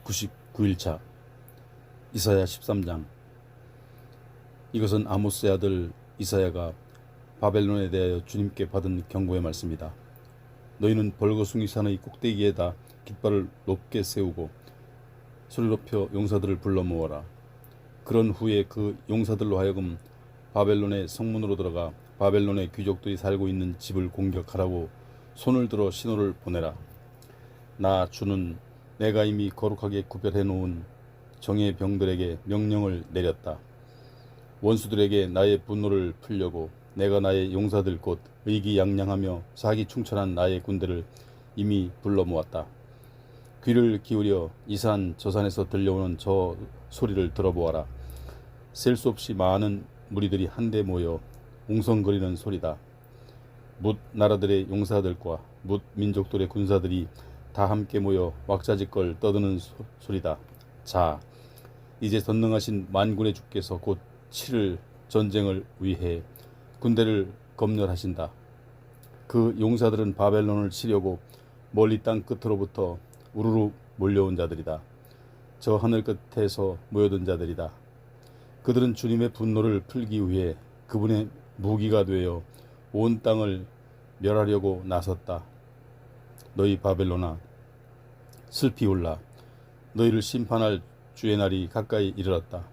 99일차 이사야 13장. 이것은 아모스의 아들 이사야가 바벨론에 대하여 주님께 받은 경고의 말씀이다. 너희는 벌거숭이 산의 꼭대기에다 깃발을 높게 세우고 소리 높여 용사들을 불러 모아라. 그런 후에 그 용사들로 하여금 바벨론의 성문으로 들어가 바벨론의 귀족들이 살고 있는 집을 공격하라고 손을 들어 신호를 보내라. 나 주는 내가 이미 거룩하게 구별해 놓은 정의 병들에게 명령을 내렸다. 원수들에게 나의 분노를 풀려고 내가 나의 용사들 곧 의기양양하며 사기충천한 나의 군대를 이미 불러 모았다. 귀를 기울여 이 산 저 산에서 들려오는 저 소리를 들어보아라. 셀 수 없이 많은 무리들이 한데 모여 웅성거리는 소리다. 뭇 나라들의 용사들과 뭇 민족들의 군사들이 다 함께 모여 왁자지껄 떠드는 소리다. 자, 이제 전능하신 만군의 주께서 곧 치를 전쟁을 위해 군대를 검열하신다. 그 용사들은 바벨론을 치려고 멀리 땅 끝으로부터 우르르 몰려온 자들이다. 저 하늘 끝에서 모여든 자들이다. 그들은 주님의 분노를 풀기 위해 그분의 무기가 되어 온 땅을 멸하려고 나섰다. 너희 바벨론아, 슬피 울라. 너희를 심판할 주의 날이 가까이 이르렀다.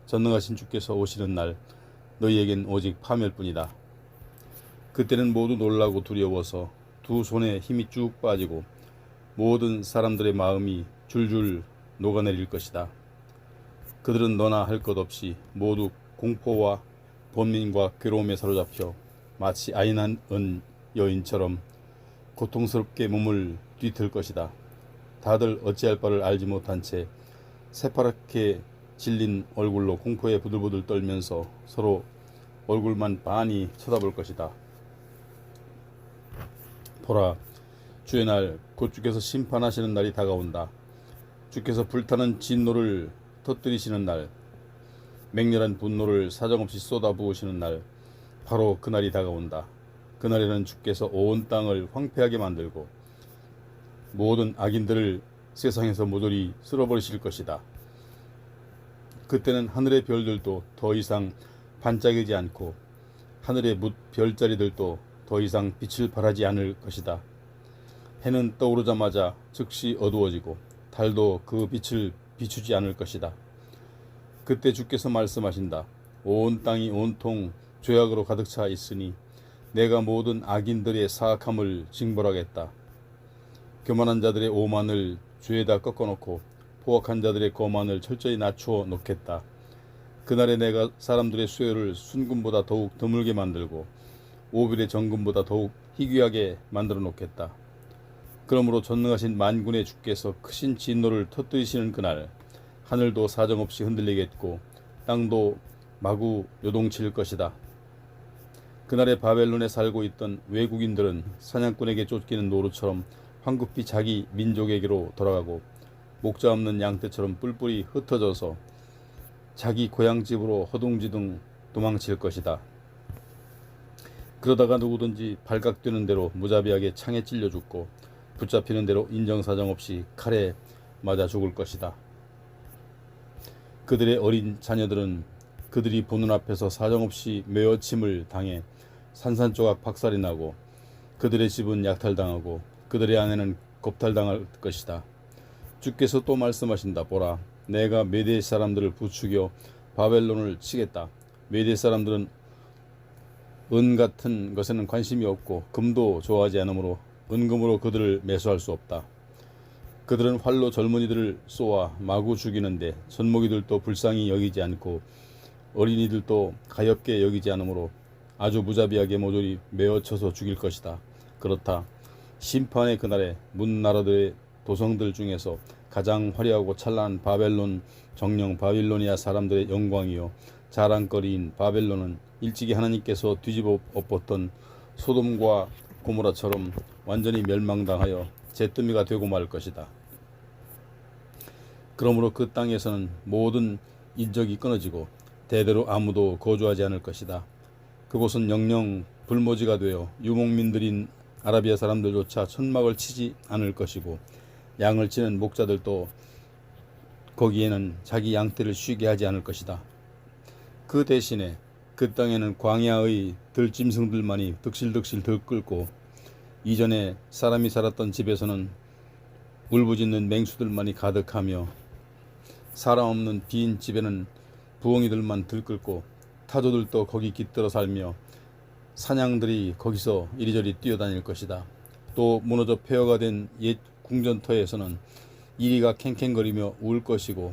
전능하신 주께서 오시는 날, 너희에겐 오직 파멸뿐이다. 그때는 모두 놀라고 두려워서 두 손에 힘이 쭉 빠지고 모든 사람들의 마음이 줄줄 녹아내릴 것이다. 그들은 너나 할 것 없이 모두 공포와 번민과 괴로움에 사로잡혀 마치 아이 낳은 여인처럼 고통스럽게 몸을 뒤틀 것이다. 다들 어찌할 바를 알지 못한 채 새파랗게 질린 얼굴로 공포에 부들부들 떨면서 서로 얼굴만 빤히 쳐다볼 것이다. 보라, 주의 날, 곧 주께서 심판하시는 날이 다가온다. 주께서 불타는 진노를 터뜨리시는 날, 맹렬한 분노를 사정없이 쏟아부으시는 날, 바로 그날이 다가온다. 그날에는 주께서 온 땅을 황폐하게 만들고 모든 악인들을 세상에서 모조리 쓸어버리실 것이다. 그때는 하늘의 별들도 더 이상 반짝이지 않고 하늘의 뭇 별자리들도 더 이상 빛을 발하지 않을 것이다. 해는 떠오르자마자 즉시 어두워지고 달도 그 빛을 비추지 않을 것이다. 그때 주께서 말씀하신다. 온 땅이 온통 죄악으로 가득 차 있으니 내가 모든 악인들의 사악함을 징벌하겠다. 교만한 자들의 오만을 죄에다 꺾어놓고 포악한 자들의 거만을 철저히 낮추어 놓겠다. 그날에 내가 사람들의 수요를 순금보다 더욱 드물게 만들고 오빌의 정금보다 더욱 희귀하게 만들어 놓겠다. 그러므로 전능하신 만군의 주께서 크신 진노를 터뜨리시는 그날, 하늘도 사정없이 흔들리겠고 땅도 마구 요동칠 것이다. 그날에 바벨론에 살고 있던 외국인들은 사냥꾼에게 쫓기는 노루처럼 황급히 자기 민족에게로 돌아가고 목자 없는 양떼처럼 뿔뿔이 흩어져서 자기 고향집으로 허둥지둥 도망칠 것이다. 그러다가 누구든지 발각되는 대로 무자비하게 창에 찔려 죽고 붙잡히는 대로 인정사정 없이 칼에 맞아 죽을 것이다. 그들의 어린 자녀들은 그들이 보는 앞에서 사정없이 매어침을 당해 산산조각 박살이 나고 그들의 집은 약탈당하고 그들의 아내는 겁탈당할 것이다. 주께서 또 말씀하신다. 보라, 내가 메대 사람들을 부추겨 바벨론을 치겠다. 메대 사람들은 은 같은 것에는 관심이 없고 금도 좋아하지 않으므로 은금으로 그들을 매수할 수 없다. 그들은 활로 젊은이들을 쏘아 마구 죽이는데 젖먹이들도 불쌍히 여기지 않고 어린이들도 가엾게 여기지 않으므로 아주 무자비하게 모조리 메어쳐서 죽일 것이다. 그렇다. 심판의 그날에 문 나라들의 도성들 중에서 가장 화려하고 찬란한 바벨론 정령 바빌로니아 사람들의 영광이요 자랑거리인 바벨론은 일찍이 하나님께서 뒤집어 엎었던 소돔과 고모라처럼 완전히 멸망당하여 잿더미가 되고 말 것이다. 그러므로 그 땅에서는 모든 인적이 끊어지고 대대로 아무도 거주하지 않을 것이다. 그곳은 영영 불모지가 되어 유목민들인 아라비아 사람들조차 천막을 치지 않을 것이고 양을 치는 목자들도 거기에는 자기 양떼를 쉬게 하지 않을 것이다. 그 대신에 그 땅에는 광야의 들짐승들만이 득실득실 들끓고 이전에 사람이 살았던 집에서는 울부짖는 맹수들만이 가득하며 사람 없는 빈 집에는 부엉이들만 들끓고 타조들도 거기 깃들어 살며 사냥들이 거기서 이리저리 뛰어다닐 것이다. 또 무너져 폐허가 된 옛 궁전터에서는 이리가 캥캥거리며 울 것이고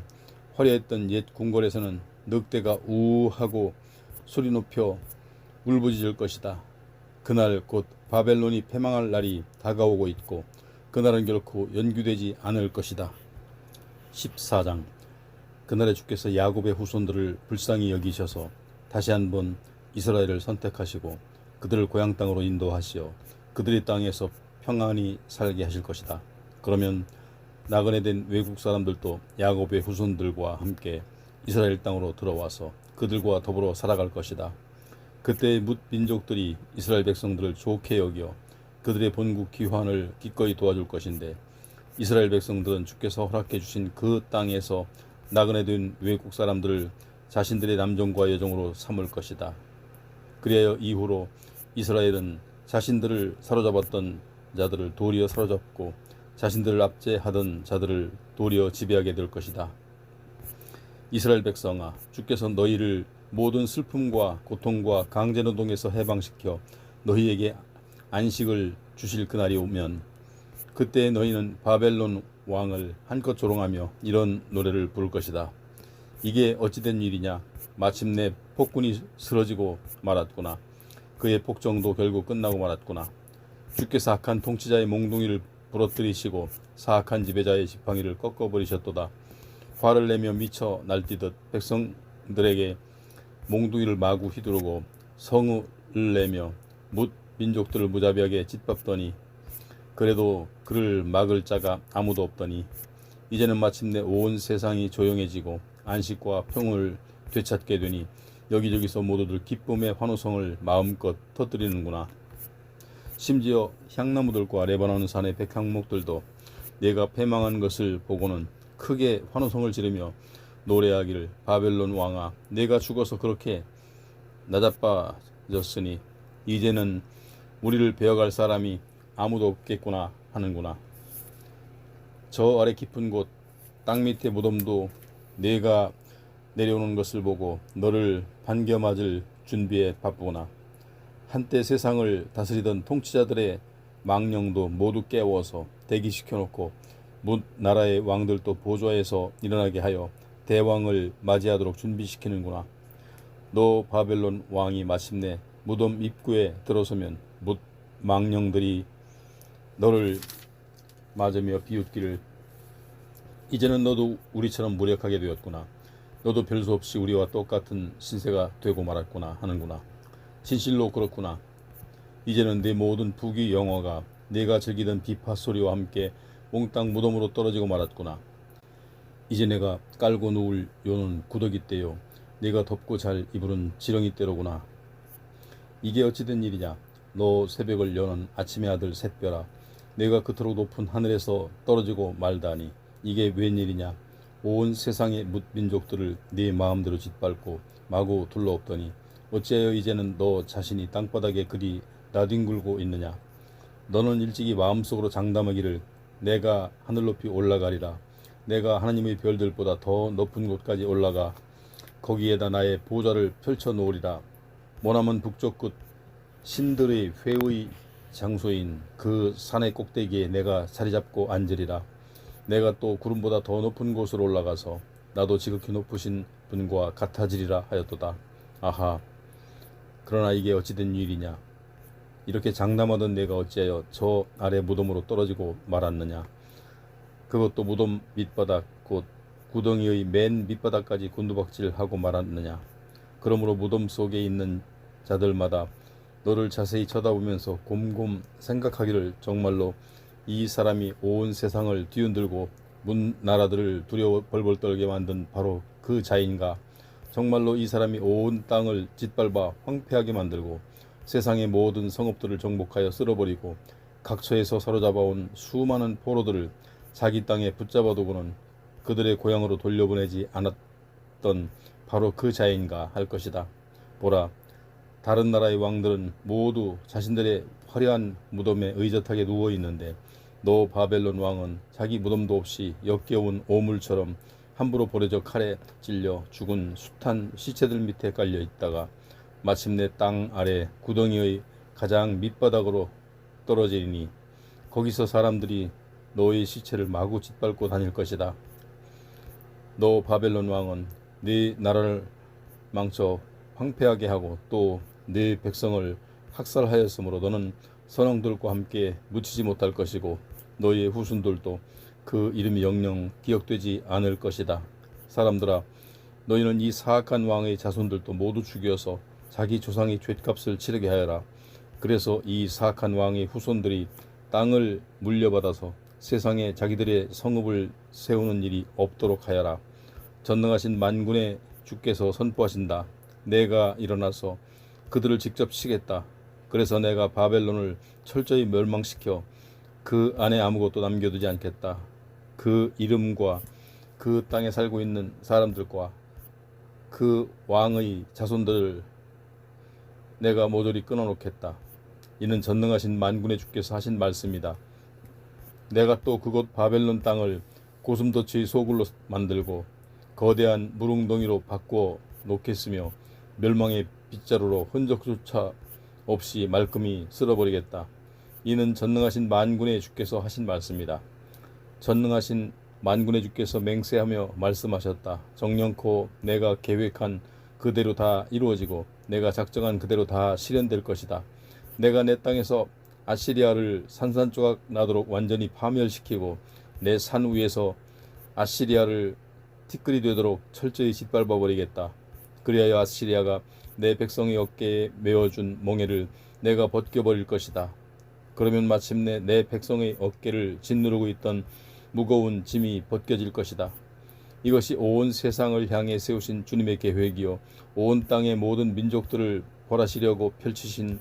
화려했던 옛 궁궐에서는 늑대가 우하고 소리 높여 울부짖을 것이다. 그날 곧 바벨론이 패망할 날이 다가오고 있고 그날은 결코 연기되지 않을 것이다. 14장. 그날에 주께서 야곱의 후손들을 불쌍히 여기셔서 다시 한번 이스라엘을 선택하시고 그들을 고향 땅으로 인도하시어 그들의 땅에서 평안히 살게 하실 것이다. 그러면 나그네 된 외국 사람들도 야곱의 후손들과 함께 이스라엘 땅으로 들어와서 그들과 더불어 살아갈 것이다. 그때 뭇 민족들이 이스라엘 백성들을 좋게 여겨 그들의 본국 기환을 기꺼이 도와줄 것인데 이스라엘 백성들은 주께서 허락해 주신 그 땅에서 나그네 된 외국 사람들을 자신들의 남종과 여종으로 삼을 것이다. 그리하여 이후로 이스라엘은 자신들을 사로잡았던 자들을 도리어 사로잡고 자신들을 압제하던 자들을 도리어 지배하게 될 것이다. 이스라엘 백성아, 주께서 너희를 모든 슬픔과 고통과 강제노동에서 해방시켜 너희에게 안식을 주실 그날이 오면 그때 너희는 바벨론 왕을 한껏 조롱하며 이런 노래를 부를 것이다. 이게 어찌된 일이냐? 마침내 폭군이 쓰러지고 말았구나. 그의 폭정도 결국 끝나고 말았구나. 주께서 악한 통치자의 몽둥이를 부러뜨리시고 사악한 지배자의 지팡이를 꺾어버리셨도다. 화를 내며 미쳐 날뛰듯 백성들에게 몽둥이를 마구 휘두르고 성을 내며 뭇 민족들을 무자비하게 짓밟더니 그래도 그를 막을 자가 아무도 없더니 이제는 마침내 온 세상이 조용해지고 안식과 평을 되찾게 되니 여기저기서 모두들 기쁨의 환호성을 마음껏 터뜨리는구나. 심지어 향나무들과 레바논 산의 백향목들도 내가 패망한 것을 보고는 크게 환호성을 지르며 노래하기를 바벨론 왕아, 내가 죽어서 그렇게 낮아빠졌으니 이제는 우리를 베어갈 사람이 아무도 없겠구나 하는구나. 저 아래 깊은 곳 땅 밑의 무덤도 내가 내려오는 것을 보고 너를 반겨맞을 준비에 바쁘구나. 한때 세상을 다스리던 통치자들의 망령도 모두 깨워서 대기시켜놓고 뭇 나라의 왕들도 보좌에서 일어나게 하여 대왕을 맞이하도록 준비시키는구나. 너 바벨론 왕이 마침내 무덤 입구에 들어서면 뭇 망령들이 너를 맞으며 비웃기를 이제는 너도 우리처럼 무력하게 되었구나. 너도 별 수 없이 우리와 똑같은 신세가 되고 말았구나 하는구나. 진실로 그렇구나. 이제는 내 모든 부귀 영화가 내가 즐기던 비파 소리와 함께 몽땅 무덤으로 떨어지고 말았구나. 이제 내가 깔고 누울 요는 구더기 떼요 내가 덮고 잘 이불은 지렁이 떼로구나. 이게 어찌된 일이냐? 너 새벽을 여는 아침의 아들 샛별아, 내가 그토록 높은 하늘에서 떨어지고 말다니 이게 웬일이냐? 온 세상의 뭇 민족들을 네 마음대로 짓밟고 마구 둘러엎더니 어찌하여 이제는 너 자신이 땅바닥에 그리 나뒹굴고 있느냐? 너는 일찍이 마음속으로 장담하기를 내가 하늘 높이 올라가리라. 내가 하나님의 별들보다 더 높은 곳까지 올라가 거기에다 나의 보좌를 펼쳐 놓으리라. 머나먼 북쪽 끝 신들의 회의 장소인 그 산의 꼭대기에 내가 자리잡고 앉으리라. 내가 또 구름보다 더 높은 곳으로 올라가서 나도 지극히 높으신 분과 같아지리라 하였도다. 아하, 그러나 이게 어찌된 일이냐? 이렇게 장담하던 내가 어찌하여 저 아래 무덤으로 떨어지고 말았느냐? 그것도 무덤 밑바닥 곧 구덩이의 맨 밑바닥까지 곤두박질하고 말았느냐? 그러므로 무덤 속에 있는 자들마다 너를 자세히 쳐다보면서 곰곰 생각하기를 정말로 이 사람이 온 세상을 뒤흔들고 문 나라들을 두려워 벌벌 떨게 만든 바로 그 자인가? 정말로 이 사람이 온 땅을 짓밟아 황폐하게 만들고 세상의 모든 성읍들을 정복하여 쓸어버리고 각처에서 사로잡아온 수많은 포로들을 자기 땅에 붙잡아두고는 그들의 고향으로 돌려보내지 않았던 바로 그 자인가 할 것이다. 보라, 다른 나라의 왕들은 모두 자신들의 화려한 무덤에 의젓하게 누워 있는데 너 바벨론 왕은 자기 무덤도 없이 역겨운 오물처럼 함부로 버려져 칼에 찔려 죽은 숱한 시체들 밑에 깔려 있다가 마침내 땅 아래 구덩이의 가장 밑바닥으로 떨어지리니 거기서 사람들이 너의 시체를 마구 짓밟고 다닐 것이다. 너 바벨론 왕은 네 나라를 망쳐 황폐하게 하고 또 네 백성을 학살하였으므로 너는 선왕들과 함께 묻히지 못할 것이고 너의 후손들도 그 이름이 영영 기억되지 않을 것이다. 사람들아, 너희는 이 사악한 왕의 자손들도 모두 죽여서 자기 조상의 죗값을 치르게 하여라. 그래서 이 사악한 왕의 후손들이 땅을 물려받아서 세상에 자기들의 성읍을 세우는 일이 없도록 하여라. 전능하신 만군의 주께서 선포하신다. 내가 일어나서 그들을 직접 치겠다. 그래서 내가 바벨론을 철저히 멸망시켜 그 안에 아무것도 남겨두지 않겠다. 그 이름과 그 땅에 살고 있는 사람들과 그 왕의 자손들을 내가 모조리 끊어놓겠다. 이는 전능하신 만군의 주께서 하신 말씀이다. 내가 또 그곳 바벨론 땅을 고슴도치의 소굴로 만들고 거대한 무릉덩이로 바꾸어 놓겠으며 멸망의 빗자루로 흔적조차 없이 말끔히 쓸어버리겠다. 이는 전능하신 만군의 주께서 하신 말씀이다. 전능하신 만군의 주께서 맹세하며 말씀하셨다. 정령코 내가 계획한 그대로 다 이루어지고 내가 작정한 그대로 다 실현될 것이다. 내가 내 땅에서 아시리아를 산산조각 나도록 완전히 파멸시키고 내 산 위에서 아시리아를 티끌이 되도록 철저히 짓밟아 버리겠다. 그리하여 아시리아가 내 백성의 어깨에 메어준 멍에를 내가 벗겨버릴 것이다. 그러면 마침내 내 백성의 어깨를 짓누르고 있던 무거운 짐이 벗겨질 것이다. 이것이 온 세상을 향해 세우신 주님의 계획이요 온 땅의 모든 민족들을 벌하시려고 펼치신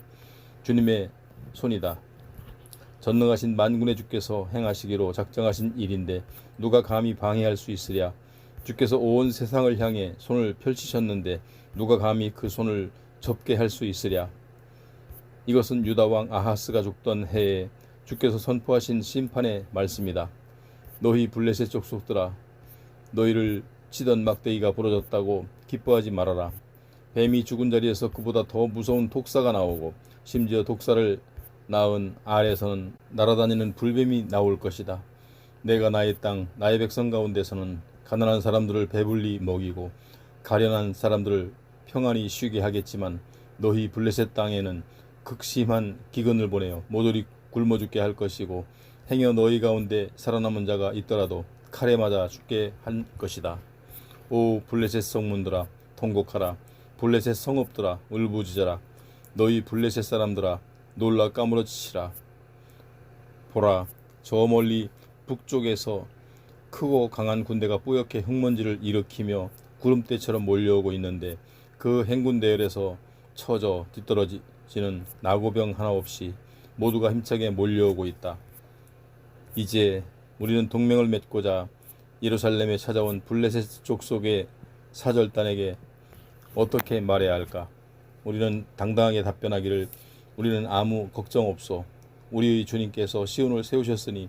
주님의 손이다. 전능하신 만군의 주께서 행하시기로 작정하신 일인데 누가 감히 방해할 수 있으랴. 주께서 온 세상을 향해 손을 펼치셨는데 누가 감히 그 손을 접게 할 수 있으랴. 이것은 유다 왕 아하스가 죽던 해에 주께서 선포하신 심판의 말씀이다. 너희 블레셋 족속들아, 너희를 치던 막대기가 부러졌다고 기뻐하지 말아라. 뱀이 죽은 자리에서 그보다 더 무서운 독사가 나오고 심지어 독사를 낳은 알에서는 날아다니는 불뱀이 나올 것이다. 내가 나의 땅, 나의 백성 가운데서는 가난한 사람들을 배불리 먹이고 가련한 사람들을 평안히 쉬게 하겠지만 너희 블레셋 땅에는 극심한 기근을 보내어 모조리 굶어 죽게 할 것이고 행여 너희 가운데 살아남은 자가 있더라도 칼에 맞아 죽게 할 것이다. 오 블레셋 성문들아, 통곡하라. 블레셋 성읍들아, 울부짖어라. 너희 블레셋 사람들아, 놀라 까무러치시라. 보라, 저 멀리 북쪽에서 크고 강한 군대가 뿌옇게 흙먼지를 일으키며 구름대처럼 몰려오고 있는데 그 행군 대열에서 처져 뒤떨어지는 나고병 하나 없이 모두가 힘차게 몰려오고 있다. 이제 우리는 동맹을 맺고자 예루살렘에 찾아온 블레셋 족속의 사절단에게 어떻게 말해야 할까? 우리는 당당하게 답변하기를 우리는 아무 걱정 없소. 우리의 주님께서 시온을 세우셨으니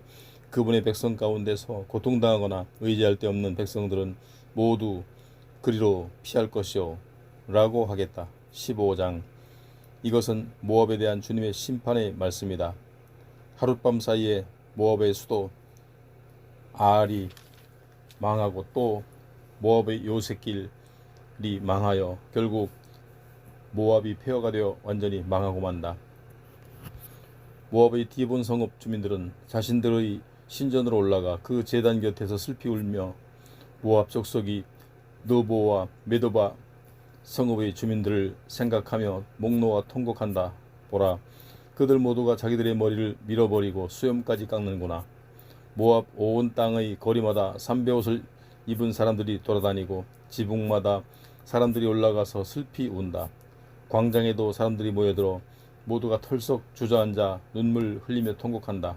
그분의 백성 가운데서 고통당하거나 의지할 데 없는 백성들은 모두 그리로 피할 것이오 라고 하겠다. 15장. 이것은 모압에 대한 주님의 심판의 말씀이다. 하룻밤 사이에 모압의 수도 아알이 망하고 또 모압의 요새길이 망하여 결국 모압이 폐허가 되어 완전히 망하고 만다. 모압의 디본 성읍 주민들은 자신들의 신전으로 올라가 그 제단 곁에서 슬피 울며 모압 족속이 느보와 메도바 성읍의 주민들을 생각하며 목놓아 통곡한다. 보라, 그들 모두가 자기들의 머리를 밀어버리고 수염까지 깎는구나. 모압 온 땅의 거리마다 삼베옷을 입은 사람들이 돌아다니고 지붕마다 사람들이 올라가서 슬피 운다. 광장에도 사람들이 모여들어 모두가 털썩 주저앉아 눈물 흘리며 통곡한다.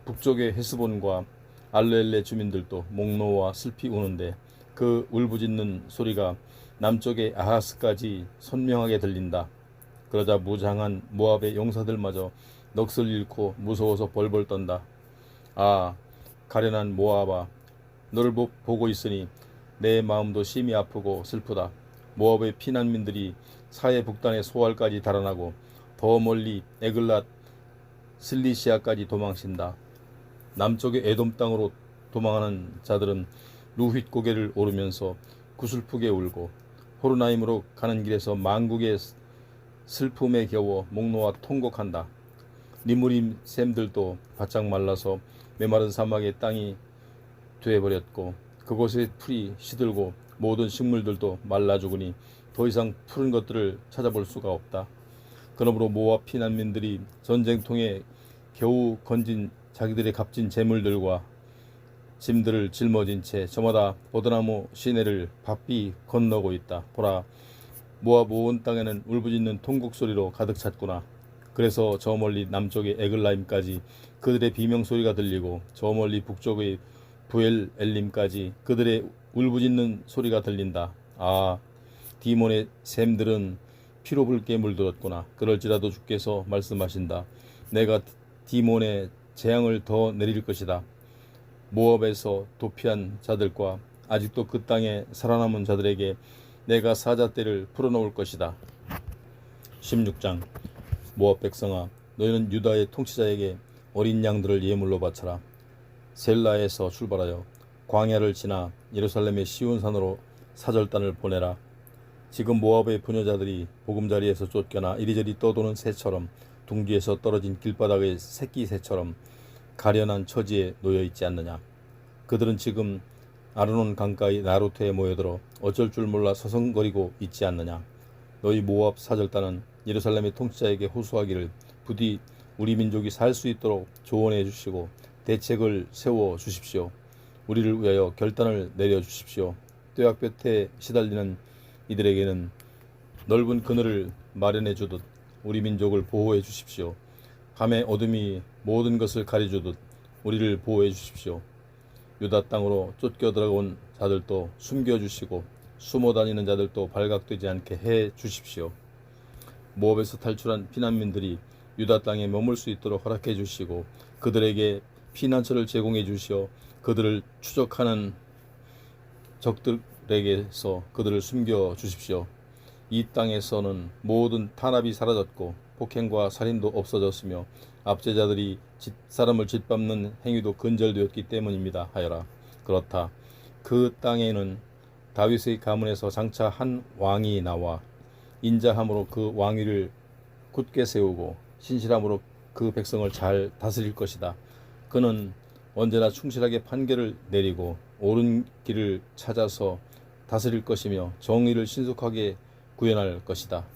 북쪽의 헤스본과 알르엘레 주민들도 목 놓아 슬피 우는데 그 울부짖는 소리가 남쪽의 아하스까지 선명하게 들린다. 그러자 무장한 모압의 용사들마저 넋을 잃고 무서워서 벌벌 떤다. 아, 가련한 모압아, 너를 보고 있으니 내 마음도 심히 아프고 슬프다. 모압의 피난민들이 사해 북단의 소알까지 달아나고 더 멀리 에글랏 슬리시아까지 도망친다. 남쪽의 에돔 땅으로 도망하는 자들은 루휘 고개를 오르면서 구슬프게 울고 호르나임으로 가는 길에서 만국의 슬픔에 겨워 목 놓아 통곡한다. 니무림 샘들도 바짝 말라서 메마른 사막의 땅이 되어버렸고 그곳의 풀이 시들고 모든 식물들도 말라 죽으니 더 이상 푸른 것들을 찾아볼 수가 없다. 그러므로 모압 피난민들이 전쟁통에 겨우 건진 자기들의 값진 재물들과 짐들을 짊어진 채 저마다 버드나무 시내를 바삐 건너고 있다. 보라, 모압 온 땅에는 울부짖는 통곡 소리로 가득 찼구나. 그래서 저 멀리 남쪽의 에글라임까지 그들의 비명소리가 들리고 저 멀리 북쪽의 부엘 엘림까지 그들의 울부짖는 소리가 들린다. 아, 디몬의 샘들은 피로 붉게 물들었구나. 그럴지라도 주께서 말씀하신다. 내가 디몬의 재앙을 더 내릴 것이다. 모압에서 도피한 자들과 아직도 그 땅에 살아남은 자들에게 내가 사자떼를 풀어놓을 것이다. 16장. 모압 백성아, 너희는 유다의 통치자에게 어린 양들을 예물로 바쳐라. 셀라에서 출발하여 광야를 지나 예루살렘의 시온산으로 사절단을 보내라. 지금 모압의 부녀자들이 보금자리에서 쫓겨나 이리저리 떠도는 새처럼 둥지에서 떨어진 길바닥의 새끼 새처럼 가련한 처지에 놓여 있지 않느냐. 그들은 지금 아르논 강가의 나루트에 모여들어 어쩔 줄 몰라 서성거리고 있지 않느냐. 너희 모압 사절단은 예루살렘의 통치자에게 호소하기를 부디 우리 민족이 살 수 있도록 조언해 주시고 대책을 세워 주십시오. 우리를 위하여 결단을 내려 주십시오. 뙤약볕에 시달리는 이들에게는 넓은 그늘을 마련해 주듯 우리 민족을 보호해 주십시오. 밤의 어둠이 모든 것을 가려주듯 우리를 보호해 주십시오. 유다 땅으로 쫓겨 들어온 자들도 숨겨주시고 숨어 다니는 자들도 발각되지 않게 해 주십시오. 모압에서 탈출한 피난민들이 유다 땅에 머물 수 있도록 허락해 주시고 그들에게 피난처를 제공해 주시어 그들을 추적하는 적들에게서 그들을 숨겨 주십시오. 이 땅에서는 모든 탄압이 사라졌고 폭행과 살인도 없어졌으며 압제자들이 사람을 짓밟는 행위도 근절되었기 때문입니다. 하여라. 그렇다. 그 땅에는 다윗의 가문에서 장차 한 왕이 나와 인자함으로 그 왕위를 굳게 세우고 신실함으로 그 백성을 잘 다스릴 것이다. 그는 언제나 충실하게 판결을 내리고 옳은 길을 찾아서 다스릴 것이며 정의를 신속하게 구현할 것이다.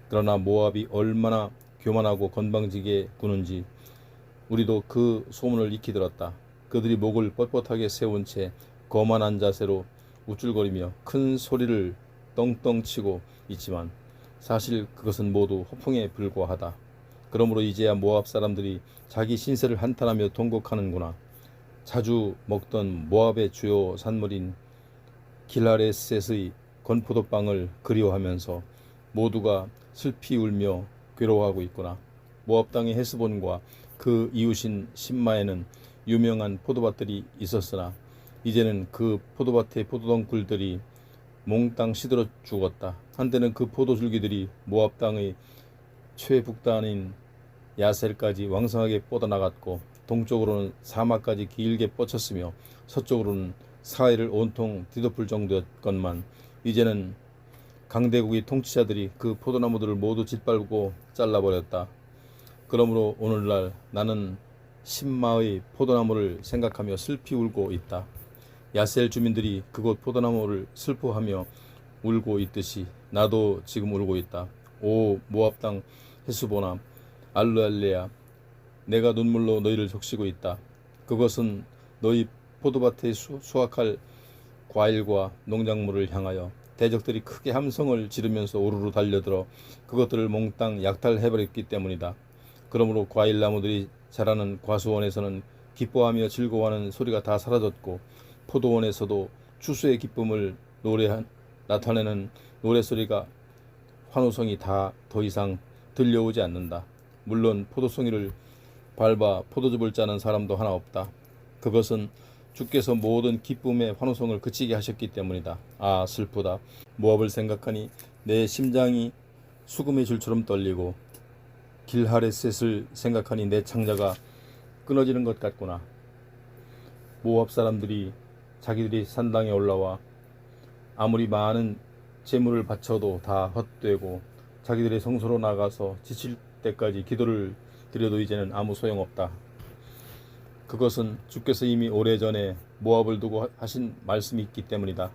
그러나 모압이 얼마나 교만하고 건방지게 구는지 우리도 그 소문을 익히 들었다. 그들이 목을 뻣뻣하게 세운 채 거만한 자세로 우쭐거리며 큰 소리를 떵떵 치고 있지만 사실 그것은 모두 허풍에 불과하다. 그러므로 이제야 모압 사람들이 자기 신세를 한탄하며 통곡하는구나. 자주 먹던 모압의 주요 산물인 길하레셋의 건포도빵을 그리워하면서 모두가 슬피 울며 괴로워하고 있구나. 모압 땅의 헤스본과 그 이웃인 신마에는 유명한 포도밭들이 있었으나 이제는 그 포도밭의 포도덩굴들이 몽땅 시들어 죽었다. 한때는 그 포도줄기들이 모압 땅의 최북단인 야셀까지 왕성하게 뻗어나갔고 동쪽으로는 사막까지 길게 뻗쳤으며 서쪽으로는 사해를 온통 뒤덮을 정도였건만 이제는 강대국의 통치자들이 그 포도나무들을 모두 짓밟고 잘라버렸다. 그러므로 오늘날 나는 신마의 포도나무를 생각하며 슬피 울고 있다. 야셀 주민들이 그곳 포도나무를 슬퍼하며 울고 있듯이 나도 지금 울고 있다. 오 모압 땅 헤스보나 알르알레야, 내가 눈물로 너희를 적시고 있다. 그것은 너희 포도밭에 수확할 과일과 농작물을 향하여 대적들이 크게 함성을 지르면서 우르르 달려들어 그것들을 몽땅 약탈해버렸기 때문이다. 그러므로 과일나무들이 자라는 과수원에서는 기뻐하며 즐거워하는 소리가 다 사라졌고 포도원에서도 추수의 기쁨을 나타내는 노래소리가 환호성이 다 더 이상 들려오지 않는다. 물론 포도송이를 밟아 포도즙을 짜는 사람도 하나 없다. 그것은 주께서 모든 기쁨의 환호성을 그치게 하셨기 때문이다. 아, 슬프다. 모압을 생각하니 내 심장이 수금의 줄처럼 떨리고 길하레셋을 생각하니 내 창자가 끊어지는 것 같구나. 모압 사람들이 자기들이 산당에 올라와 아무리 많은 재물을 바쳐도 다 헛되고 자기들의 성소로 나가서 지칠 때까지 기도를 드려도 이제는 아무 소용없다. 그것은 주께서 이미 오래전에 모압을 두고 하신 말씀이 있기 때문이다.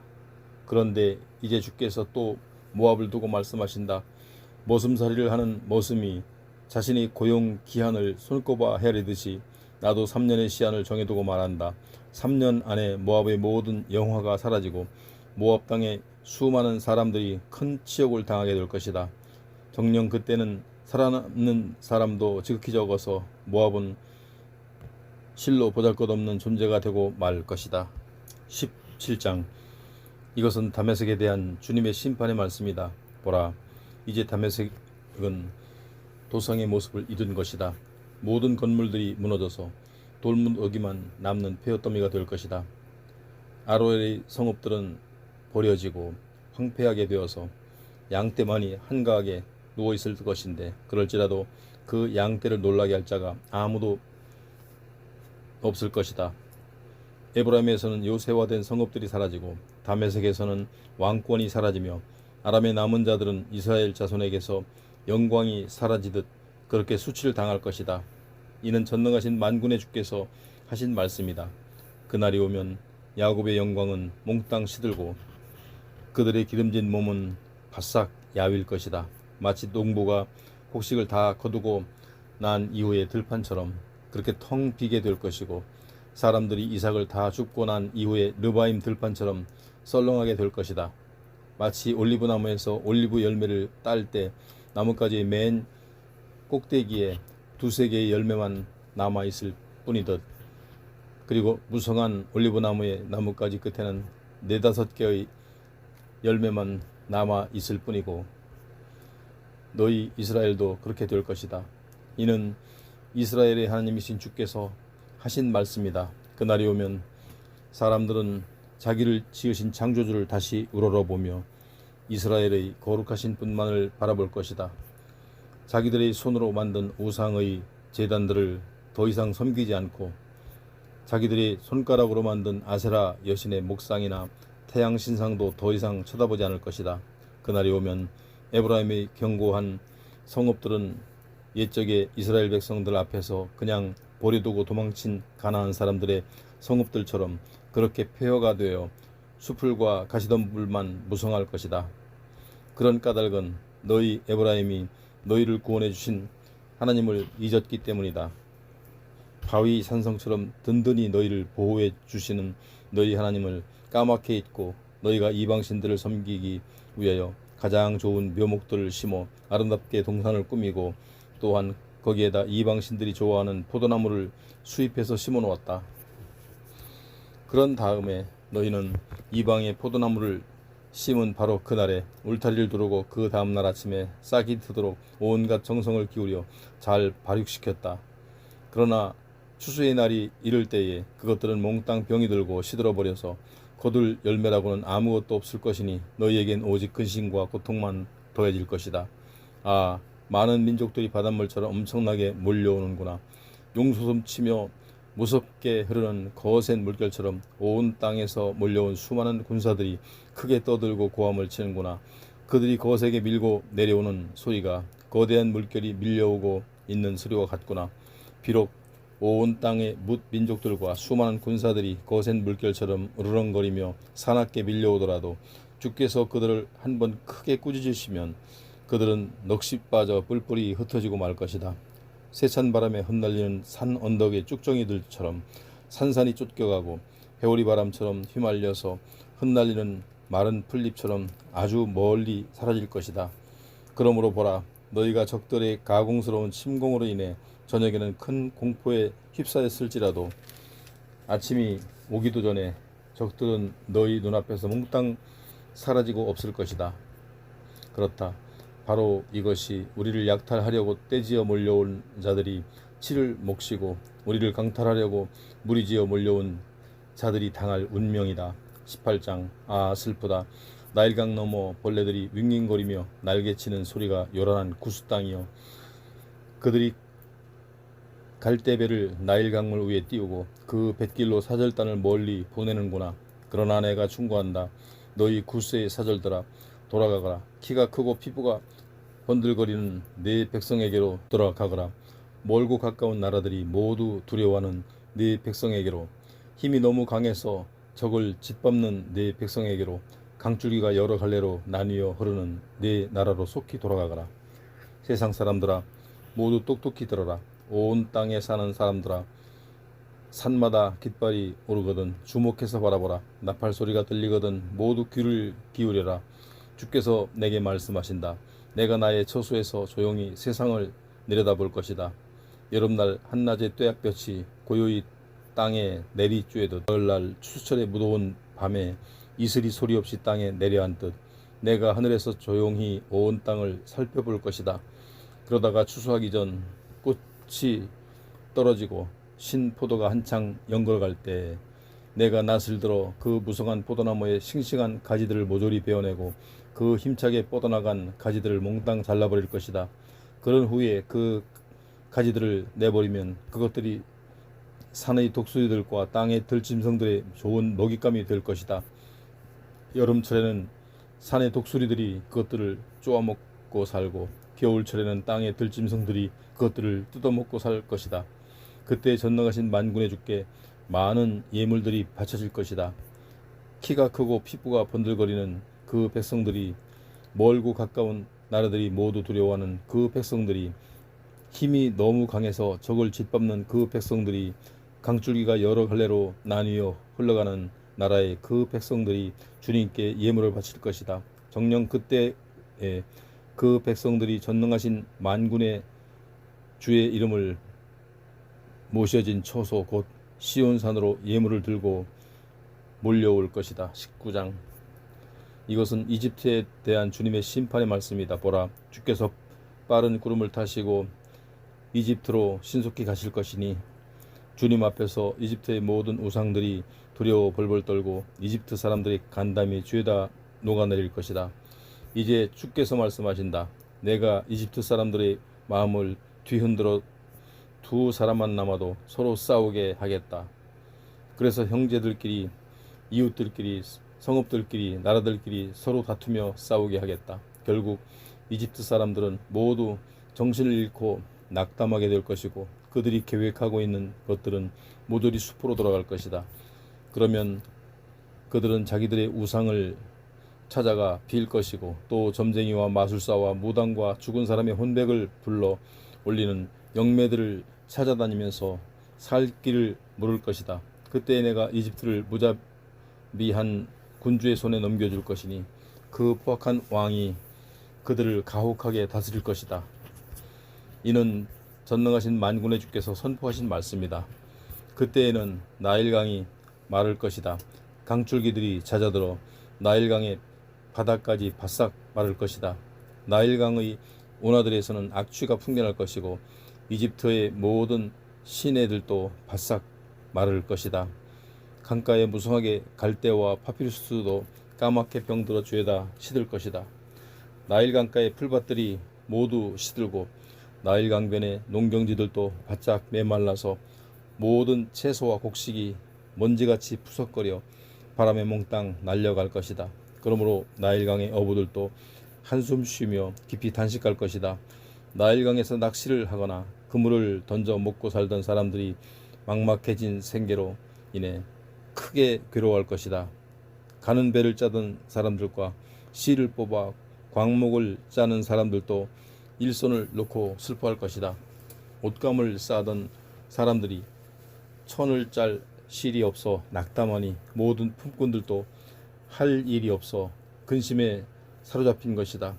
그런데 이제 주께서 또 모압을 두고 말씀하신다. 머슴살이를 하는 머슴이 자신의 고용 기한을 손꼽아 헤아리듯이 나도 3년의 시한을 정해두고 말한다. 3년 안에 모압의 모든 영화가 사라지고 모압 땅에 수많은 사람들이 큰 치욕을 당하게 될 것이다. 정녕 그때는 살아남는 사람도 지극히 적어서 모압은 실로 보잘것없는 존재가 되고 말 것이다. 17장. 이것은 다메섹에 대한 주님의 심판의 말씀이다. 보라, 이제 다메섹은 도성의 모습을 잃은 것이다. 모든 건물들이 무너져서 돌무더기만 남는 폐허더미가 될 것이다. 아로엘의 성읍들은 버려지고 황폐하게 되어서 양떼만이 한가하게 누워있을 것인데 그럴지라도 그 양떼를 놀라게 할 자가 아무도 없을 것이다. 에브라임에서는 요새화된 성읍들이 사라지고 다메섹에서는 왕권이 사라지며 아람의 남은 자들은 이스라엘 자손에게서 영광이 사라지듯 그렇게 수치를 당할 것이다. 이는 전능하신 만군의 주께서 하신 말씀이다. 그날이 오면 야곱의 영광은 몽땅 시들고 그들의 기름진 몸은 바싹 야윌 것이다. 마치 농부가 곡식을 다 거두고 난 이후의 들판처럼 그렇게 텅 비게 될 것이고 사람들이 이삭을 다 줍고 난 이후에 르바임 들판처럼 썰렁하게 될 것이다. 마치 올리브 나무에서 올리브 열매를 딸 때 나뭇가지의 맨 꼭대기에 두세 개의 열매만 남아 있을 뿐이듯 그리고 무성한 올리브 나무의 나뭇가지 끝에는 네다섯 개의 열매만 남아 있을 뿐이고 너희 이스라엘도 그렇게 될 것이다. 이는 이스라엘의 하나님이신 주께서 하신 말씀이다. 그날이 오면 사람들은 자기를 지으신 창조주를 다시 우러러보며 이스라엘의 거룩하신 분만을 바라볼 것이다. 자기들의 손으로 만든 우상의 제단들을 더 이상 섬기지 않고 자기들이 손가락으로 만든 아세라 여신의 목상이나 태양 신상도 더 이상 쳐다보지 않을 것이다. 그날이 오면 에브라임의 견고한 성읍들은 옛적의 이스라엘 백성들 앞에서 그냥 버려두고 도망친 가나안 사람들의 성읍들처럼 그렇게 폐허가 되어 수풀과 가시덤불만 무성할 것이다. 그런 까닭은 너희 에브라임이 너희를 구원해 주신 하나님을 잊었기 때문이다. 바위 산성처럼 든든히 너희를 보호해 주시는 너희 하나님을 까맣게 잊고 너희가 이방신들을 섬기기 위하여 가장 좋은 묘목들을 심어 아름답게 동산을 꾸미고 또한 거기에다 이방신들이 좋아하는 포도나무를 수입해서 심어 놓았다. 그런 다음에 너희는 이방의 포도나무를 심은 바로 그날에 울타리를 두르고 그 다음날 아침에 싹이 트도록 온갖 정성을 기울여 잘 발육시켰다. 그러나 추수의 날이 이를 때에 그것들은 몽땅 병이 들고 시들어버려서 거둘 열매라고는 아무것도 없을 것이니 너희에겐 오직 근심과 고통만 더해질 것이다. 아, 많은 민족들이 바닷물처럼 엄청나게 몰려오는구나. 용솟음치며 무섭게 흐르는 거센 물결처럼 온 땅에서 몰려온 수많은 군사들이 크게 떠들고 고함을 치는구나. 그들이 거세게 밀고 내려오는 소리가 거대한 물결이 밀려오고 있는 소리와 같구나. 비록 온 땅의 뭇 민족들과 수많은 군사들이 거센 물결처럼 으르렁거리며 사납게 밀려오더라도 주께서 그들을 한번 크게 꾸짖으시면 그들은 넋이 빠져 뿔뿔이 흩어지고 말 것이다. 세찬 바람에 흩날리는 산 언덕의 쭉정이들처럼 산산이 쫓겨가고 회오리 바람처럼 휘말려서 흩날리는 마른 풀잎처럼 아주 멀리 사라질 것이다. 그러므로 보라, 너희가 적들의 가공스러운 침공으로 인해 저녁에는 큰 공포에 휩싸였을지라도 아침이 오기도 전에 적들은 너희 눈앞에서 몽땅 사라지고 없을 것이다. 그렇다. 바로 이것이 우리를 약탈하려고 떼지어 몰려온 자들이 치를 목시고 우리를 강탈하려고 무리지어 몰려온 자들이 당할 운명이다. 18장. 아 슬프다. 나일강 너머 벌레들이 윙윙거리며 날개치는 소리가 요란한 구스 땅이여. 그들이 갈대배를 나일강물 위에 띄우고 그 뱃길로 사절단을 멀리 보내는구나. 그러나 내가 충고한다. 너희 구스의 사절들아 돌아가거라. 키가 크고 피부가 번들거리는 네 백성에게로 돌아가거라. 멀고 가까운 나라들이 모두 두려워하는 네 백성에게로, 힘이 너무 강해서 적을 짓밟는 네 백성에게로, 강줄기가 여러 갈래로 나뉘어 흐르는 네 나라로 속히 돌아가거라. 세상 사람들아 모두 똑똑히 들어라. 온 땅에 사는 사람들아 산마다 깃발이 오르거든 주목해서 바라보라. 나팔 소리가 들리거든 모두 귀를 기울여라. 주께서 내게 말씀하신다. 내가 나의 처소에서 조용히 세상을 내려다볼 것이다. 여름날 한낮의 뙤약볕이 고요히 땅에 내리쬐듯 가을날 추수철의 무더운 밤에 이슬이 소리 없이 땅에 내려앉듯 내가 하늘에서 조용히 온 땅을 살펴볼 것이다. 그러다가 추수하기 전 꽃이 떨어지고 신 포도가 한창 연걸어갈 때 내가 낫을 들어 그 무성한 포도나무의 싱싱한 가지들을 모조리 베어내고 그 힘차게 뻗어나간 가지들을 몽땅 잘라버릴 것이다. 그런 후에 그 가지들을 내버리면 그것들이 산의 독수리들과 땅의 들짐승들의 좋은 먹잇감이 될 것이다. 여름철에는 산의 독수리들이 그것들을 쪼아먹고 살고 겨울철에는 땅의 들짐승들이 그것들을 뜯어먹고 살 것이다. 그때 전능하신 만군의 주께 많은 예물들이 바쳐질 것이다. 키가 크고 피부가 번들거리는 그 백성들이, 멀고 가까운 나라들이 모두 두려워하는 그 백성들이, 힘이 너무 강해서 적을 짓밟는 그 백성들이, 강줄기가 여러 갈래로 나뉘어 흘러가는 나라의 그 백성들이 주님께 예물을 바칠 것이다. 정녕 그때에 그 백성들이 전능하신 만군의 주의 이름을 모셔진 처소 곧 시온산으로 예물을 들고 몰려올 것이다. 19장. 이것은 이집트에 대한 주님의 심판의 말씀이다. 보라, 주께서 빠른 구름을 타시고 이집트로 신속히 가실 것이니 주님 앞에서 이집트의 모든 우상들이 두려워 벌벌 떨고 이집트 사람들이 간담이 죄다 녹아내릴 것이다. 이제 주께서 말씀하신다. 내가 이집트 사람들의 마음을 뒤흔들어 두 사람만 남아도 서로 싸우게 하겠다. 그래서 형제들끼리, 이웃들끼리, 성읍들끼리, 나라들끼리 서로 다투며 싸우게 하겠다. 결국 이집트 사람들은 모두 정신을 잃고 낙담하게 될 것이고 그들이 계획하고 있는 것들은 모조리 숲으로 돌아갈 것이다. 그러면 그들은 자기들의 우상을 찾아가 빌 것이고 또 점쟁이와 마술사와 무당과 죽은 사람의 혼백을 불러 올리는 영매들을 찾아다니면서 살 길을 물을 것이다. 그때 내가 이집트를 무자비한 군주의 손에 넘겨줄 것이니 그 포악한 왕이 그들을 가혹하게 다스릴 것이다. 이는 전능하신 만군의 주께서 선포하신 말씀이다. 그때에는 나일강이 마를 것이다. 강줄기들이 잦아들어 나일강의 바다까지 바싹 마를 것이다. 나일강의 운하들에서는 악취가 풍겨날 것이고 이집트의 모든 시내들도 바싹 마를 것이다. 강가에 무성하게 갈대와 파피루스도 까맣게 병들어 죄다 시들 것이다. 나일강가의 풀밭들이 모두 시들고 나일강변의 농경지들도 바짝 메말라서 모든 채소와 곡식이 먼지같이 푸석거려 바람에 몽땅 날려갈 것이다. 그러므로 나일강의 어부들도 한숨 쉬며 깊이 단식할 것이다. 나일강에서 낚시를 하거나 그물을 던져 먹고 살던 사람들이 막막해진 생계로 인해 크게 괴로워할 것이다. 가는 배를 짜던 사람들과 씨를 뽑아 광목을 짜는 사람들도 일손을 놓고 슬퍼할 것이다. 옷감을 싸던 사람들이 천을 짤 실이 없어 낙담하니 모든 품꾼들도 할 일이 없어 근심에 사로잡힌 것이다.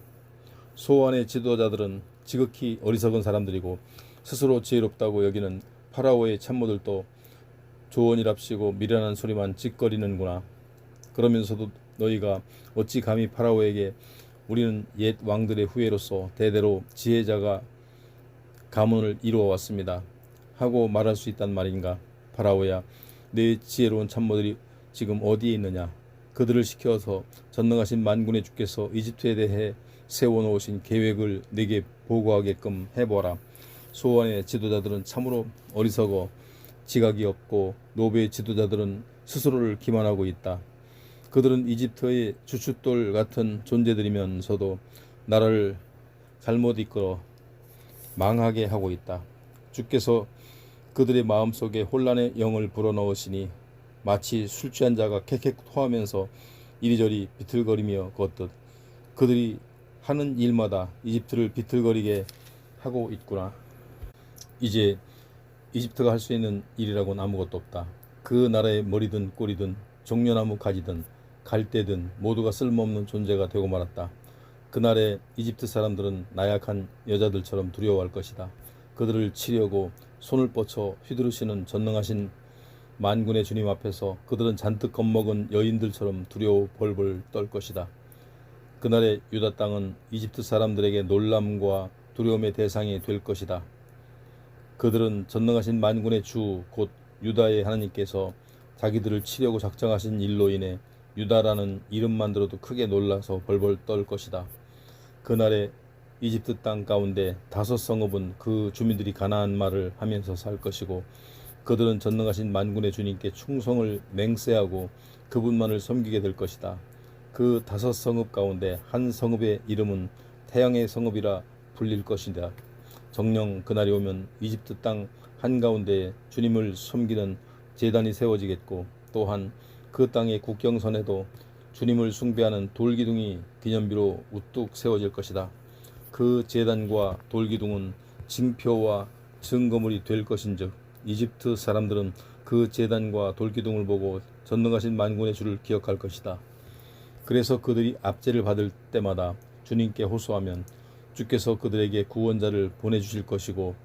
소환의 지도자들은 지극히 어리석은 사람들이고 스스로 지혜롭다고 여기는 파라오의 참모들도 조언이랍시고 미련한 소리만 짓거리는구나. 그러면서도 너희가 어찌 감히 파라오에게 우리는 옛 왕들의 후예로서 대대로 지혜자가 가문을 이루어 왔습니다 하고 말할 수 있단 말인가. 파라오야, 내 지혜로운 참모들이 지금 어디에 있느냐. 그들을 시켜서 전능하신 만군의 주께서 이집트에 대해 세워놓으신 계획을 내게 보고하게끔 해보라. 소원의 지도자들은 참으로 어리석어 지각이 없고 노베의 지도자들은 스스로를 기만하고 있다. 그들은 이집트의 주춧돌 같은 존재들이면서도 나라를 잘못 이끌어 망하게 하고 있다. 주께서 그들의 마음속에 혼란의 영을 불어넣으시니 마치 술 취한 자가 캑캑 토하면서 이리저리 비틀거리며 걷듯 그들이 하는 일마다 이집트를 비틀거리게 하고 있구나. 이제 이집트가 할 수 있는 일이라고는 아무것도 없다. 그 나라의 머리든 꼬리든 종려나무 가지든 갈대든 모두가 쓸모없는 존재가 되고 말았다. 그날의 이집트 사람들은 나약한 여자들처럼 두려워할 것이다. 그들을 치려고 손을 뻗쳐 휘두르시는 전능하신 만군의 주님 앞에서 그들은 잔뜩 겁먹은 여인들처럼 두려워 벌벌 떨 것이다. 그날의 유다 땅은 이집트 사람들에게 놀람과 두려움의 대상이 될 것이다. 그들은 전능하신 만군의 주 곧 유다의 하나님께서 자기들을 치려고 작정하신 일로 인해 유다라는 이름만 들어도 크게 놀라서 벌벌 떨 것이다. 그날의 이집트 땅 가운데 5 성읍은 그 주민들이 가나안 말을 하면서 살 것이고 그들은 전능하신 만군의 주님께 충성을 맹세하고 그분만을 섬기게 될 것이다. 그 5 성읍 가운데 한 성읍의 이름은 태양의 성읍이라 불릴 것이다. 정녕 그날이 오면 이집트 땅 한가운데에 주님을 섬기는 제단이 세워지겠고 또한 그 땅의 국경선에도 주님을 숭배하는 돌기둥이 기념비로 우뚝 세워질 것이다. 그 제단과 돌기둥은 징표와 증거물이 될 것인즉 이집트 사람들은 그 제단과 돌기둥을 보고 전능하신 만군의 주를 기억할 것이다. 그래서 그들이 압제를 받을 때마다 주님께 호소하면 주께서 그들에게 구원자를 보내주실 것이고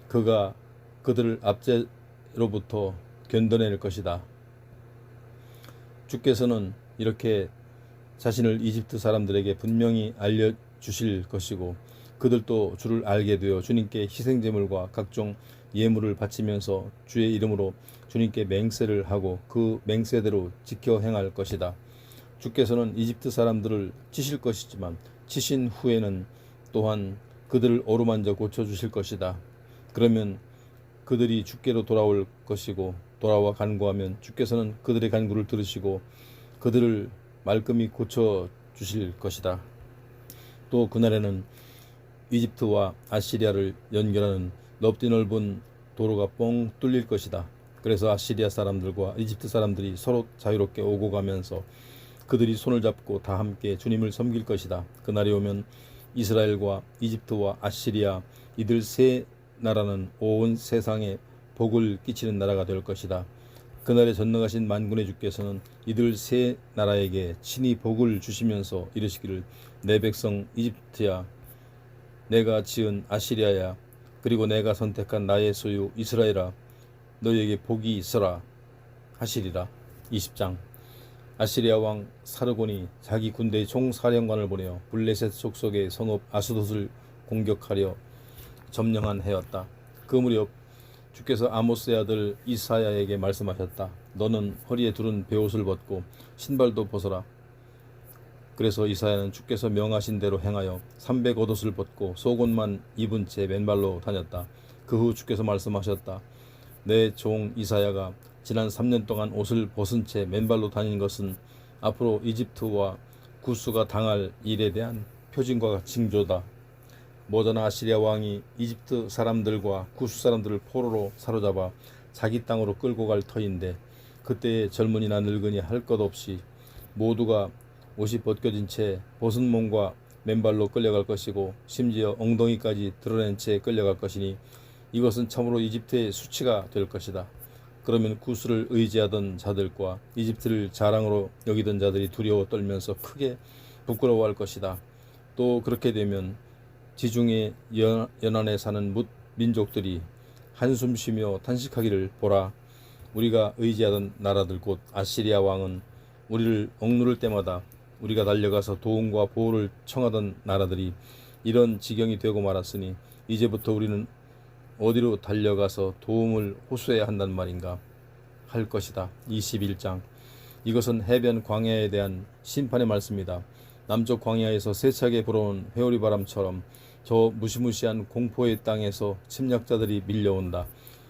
그가 그들을 압제로부터 견뎌낼 것이다. 주께서는 이렇게 자신을 이집트 사람들에게 분명히 알려주실 것이고 그들도 주를 알게 되어 주님께 희생제물과 각종 예물을 바치면서 주의 이름으로 주님께 맹세를 하고 그 맹세대로 지켜 행할 것이다. 주께서는 이집트 사람들을 치실 것이지만 치신 후에는 또한 그들을 어루만져 고쳐주실 것이다. 그러면 그들이 주께로 돌아올 것이고 돌아와 간구하면 주께서는 그들의 간구를 들으시고 그들을 말끔히 고쳐주실 것이다. 또 그날에는 이집트와 아시리아를 연결하는 넓디 넓은 도로가 뻥 뚫릴 것이다. 그래서 아시리아 사람들과 이집트 사람들이 서로 자유롭게 오고 가면서 그들이 손을 잡고 다 함께 주님을 섬길 것이다. 그날이 오면 이스라엘과 이집트와 아시리아 이들 세 나라는 온 세상에 복을 끼치는 나라가 될 것이다. 그날에 전능하신 만군의 주께서는 이들 세 나라에게 친히 복을 주시면서 이르시기를 내 백성 이집트야, 내가 지은 아시리아야, 그리고 내가 선택한 나의 소유 이스라엘아, 너희에게 복이 있어라 하시리라. 20장. 아시리아 왕 사르곤이 자기 군대의 총사령관을 보내어 블레셋 족속의 성읍 아스돗을 공격하려 점령한 해였다. 그 무렵 주께서 아모스의 아들 이사야에게 말씀하셨다. 너는 허리에 두른 베옷을 벗고 신발도 벗어라. 그래서 이사야는 주께서 명하신 대로 행하여 300겉옷을 벗고 속옷만 입은 채 맨발로 다녔다. 그 후 주께서 말씀하셨다. 내 종 이사야가 지난 3년 동안 옷을 벗은 채 맨발로 다닌 것은 앞으로 이집트와 구스가 당할 일에 대한 표징과 징조다. 모자나 아시리아 왕이 이집트 사람들과 구스 사람들을 포로로 사로잡아 자기 땅으로 끌고 갈 터인데 그때의 젊은이나 늙은이 할 것 없이 모두가 옷이 벗겨진 채 벗은 몸과 맨발로 끌려갈 것이고 심지어 엉덩이까지 드러낸 채 끌려갈 것이니 이것은 참으로 이집트의 수치가 될 것이다. 그러면 구스를 의지하던 자들과 이집트를 자랑으로 여기던 자들이 두려워 떨면서 크게 부끄러워할 것이다. 또 그렇게 되면 지중해 연안에 사는 뭇 민족들이 한숨 쉬며 탄식하기를 보라. 우리가 의지하던 나라들 곧 아시리아 왕은 우리를 억누를 때마다 우리가 달려가서 도움과 보호를 청하던 나라들이 이런 지경이 되고 말았으니 이제부터 우리는 어디로 달려가서 도움을 호소해야 한단 말인가 할 것이다. 21장. 이것은 해변 광야에 대한 심판의 말씀이다. 남쪽 광야에서 세차게 불어온 회오리 바람처럼 저 무시무시한 공포의 땅에서 침략자들이 밀려온다.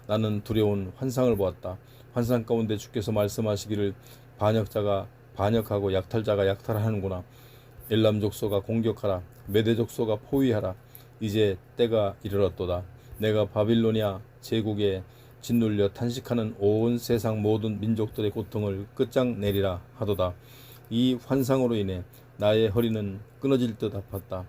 나는 두려운 환상을 보았다. 환상 가운데 주께서 말씀하시기를 반역자가 반역하고 약탈자가 약탈하는구나. 엘람 족소가 공격하라. 메대 족소가 포위하라. 이제 때가 이르렀도다. 내가 바빌로니아 제국에 짓눌려 탄식하는 온 세상 모든 민족들의 고통을 끝장내리라 하도다. 이 환상으로 인해 나의 허리는 끊어질 듯 아팠다.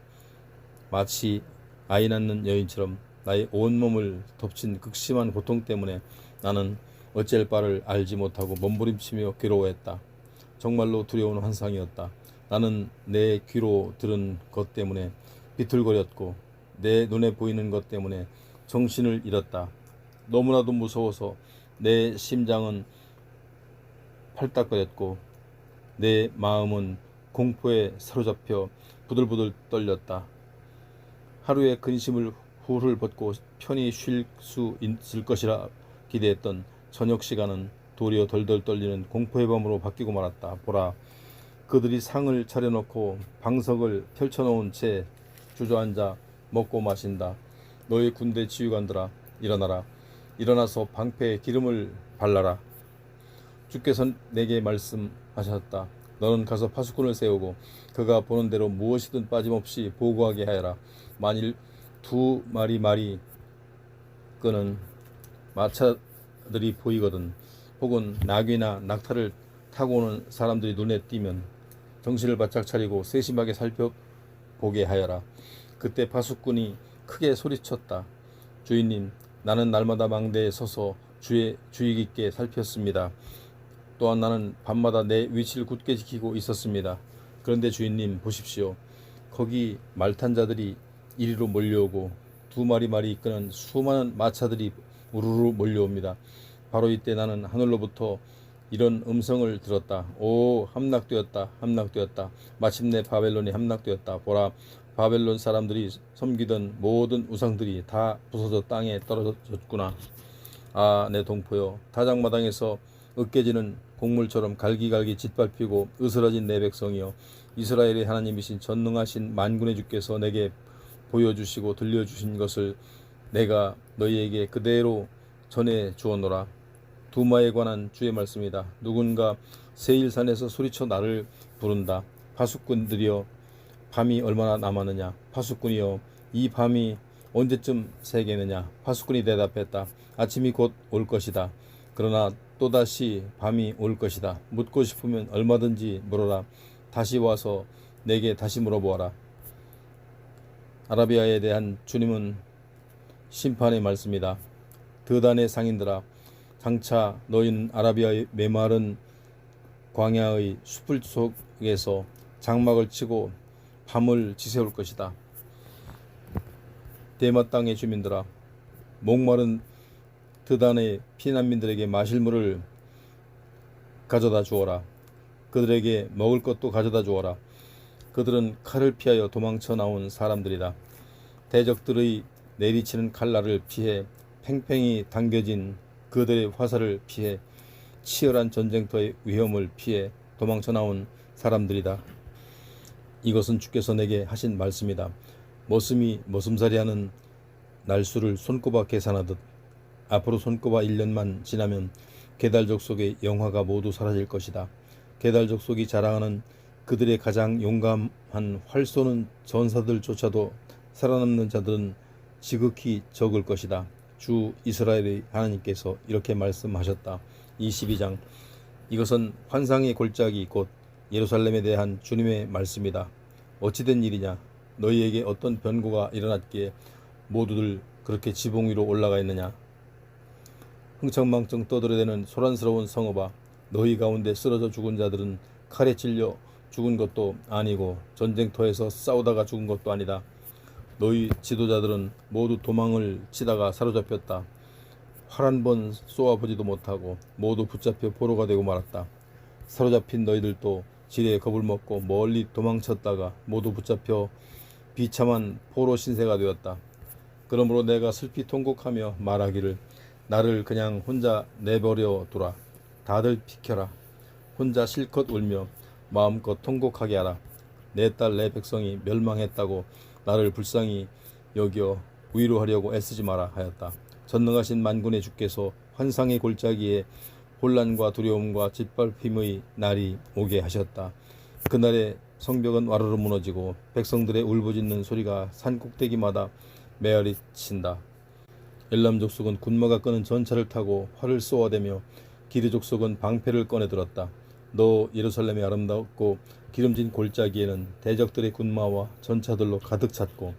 마치 아이 낳는 여인처럼 나의 온몸을 덮친 극심한 고통 때문에 나는 어쩔 바를 알지 못하고 몸부림치며 괴로워했다. 정말로 두려운 환상이었다. 나는 내 귀로 들은 것 때문에 비틀거렸고 내 눈에 보이는 것 때문에 정신을 잃었다. 너무나도 무서워서 내 심장은 팔딱거렸고 내 마음은 공포에 사로잡혀 부들부들 떨렸다. 하루의 근심을 훌훌 벗고 편히 쉴 수 있을 것이라 기대했던 저녁 시간은 도리어 덜덜 떨리는 공포의 밤으로 바뀌고 말았다. 보라, 그들이 상을 차려놓고 방석을 펼쳐놓은 채 주저앉아 먹고 마신다. 너희 군대 지휘관들아, 일어나라. 일어나서 방패에 기름을 발라라. 주께서 내게 말씀하셨다. 너는 가서 파수꾼을 세우고 그가 보는 대로 무엇이든 빠짐없이 보고하게 하여라. 만일 두 마리 끄는 마차들이 보이거든 혹은 나귀나 낙타를 타고 오는 사람들이 눈에 띄면 정신을 바짝 차리고 세심하게 살펴보게 하여라. 그때 파수꾼이 크게 소리쳤다. 주인님, 나는 날마다 망대에 서서 주의 주의 깊게 살폈습니다. 또한 나는 밤마다 내 위치를 굳게 지키고 있었습니다. 그런데 주인님, 보십시오. 거기 말탄 자들이 이리로 몰려오고 두 마리 이끄는 수많은 마차들이 우르르 몰려옵니다. 바로 이때 나는 하늘로부터 이런 음성을 들었다. 오, 함락되었다. 함락되었다. 마침내 바벨론이 함락되었다. 보라, 바벨론 사람들이 섬기던 모든 우상들이 다 부서져 땅에 떨어졌구나. 아, 내 동포여, 다장마당에서 으깨지는 곡물처럼 갈기갈기 짓밟히고 으스러진 내 백성이여, 이스라엘의 하나님이신 전능하신 만군의 주께서 내게 보여주시고 들려주신 것을 내가 너희에게 그대로 전해 주었노라. 두마에 관한 주의 말씀이다. 누군가 세일산에서 소리쳐 나를 부른다. 파수꾼들이여, 밤이 얼마나 남았느냐. 파수꾼이여, 이 밤이 언제쯤 새겠느냐. 파수꾼이 대답했다. 아침이 곧 올 것이다. 그러나 또다시 밤이 올 것이다. 묻고 싶으면 얼마든지 물어라. 다시 와서 내게 다시 물어보아라. 아라비아에 대한 주님은 심판의 말씀이다. 드단의 상인들아, 장차 너희는 아라비아의 메마른 광야의 숲을 속에서 장막을 치고 밤을 지새울 것이다. 대마 땅의 주민들아, 목마른 드단의 피난민들에게 마실 물을 가져다 주어라. 그들에게 먹을 것도 가져다 주어라. 그들은 칼을 피하여 도망쳐 나온 사람들이다. 대적들의 내리치는 칼날을 피해 팽팽히 당겨진 그들의 화살을 피해 치열한 전쟁터의 위험을 피해 도망쳐 나온 사람들이다. 이것은 주께서 내게 하신 말씀이다. 머슴이 머슴살이하는 날수를 손꼽아 계산하듯 앞으로 손꼽아 1년만 지나면 게달 족속의 영화가 모두 사라질 것이다. 게달 족속이 자랑하는 그들의 가장 용감한 활 쏘는 전사들조차도 살아남는 자들은 지극히 적을 것이다. 주 이스라엘의 하나님께서 이렇게 말씀하셨다. 22장. 이것은 환상의 골짜기 곧 예루살렘에 대한 주님의 말씀이다. 어찌된 일이냐. 너희에게 어떤 변고가 일어났기에 모두들 그렇게 지붕 위로 올라가 있느냐. 흥청망청 떠들어대는 소란스러운 성읍아, 너희 가운데 쓰러져 죽은 자들은 칼에 찔려 죽은 것도 아니고 전쟁터에서 싸우다가 죽은 것도 아니다. 너희 지도자들은 모두 도망을 치다가 사로잡혔다. 활 한 번 쏘아보지도 못하고 모두 붙잡혀 포로가 되고 말았다. 사로잡힌 너희들도 지레 겁을 먹고 멀리 도망쳤다가 모두 붙잡혀 비참한 포로 신세가 되었다. 그러므로 내가 슬피 통곡하며 말하기를 나를 그냥 혼자 내버려 두라. 다들 비켜라. 혼자 실컷 울며 마음껏 통곡하게 하라. 내 딸 내 백성이 멸망했다고 나를 불쌍히 여겨 위로하려고 애쓰지 마라 하였다. 전능하신 만군의 주께서 환상의 골짜기에 혼란과 두려움과 짓밟힘의 날이 오게 하셨다. 그날에 성벽은 와르르 무너지고 백성들의 울부짖는 소리가 산 꼭대기마다 메아리 친다. 엘람 족속은 군마가 끄는 전차를 타고 활을 쏘아대며 기드 족속은 방패를 꺼내 들었다. 너 예루살렘의 아름답고 기름진 골짜기에는 대적들의 군마와 전차들로 가득 찼고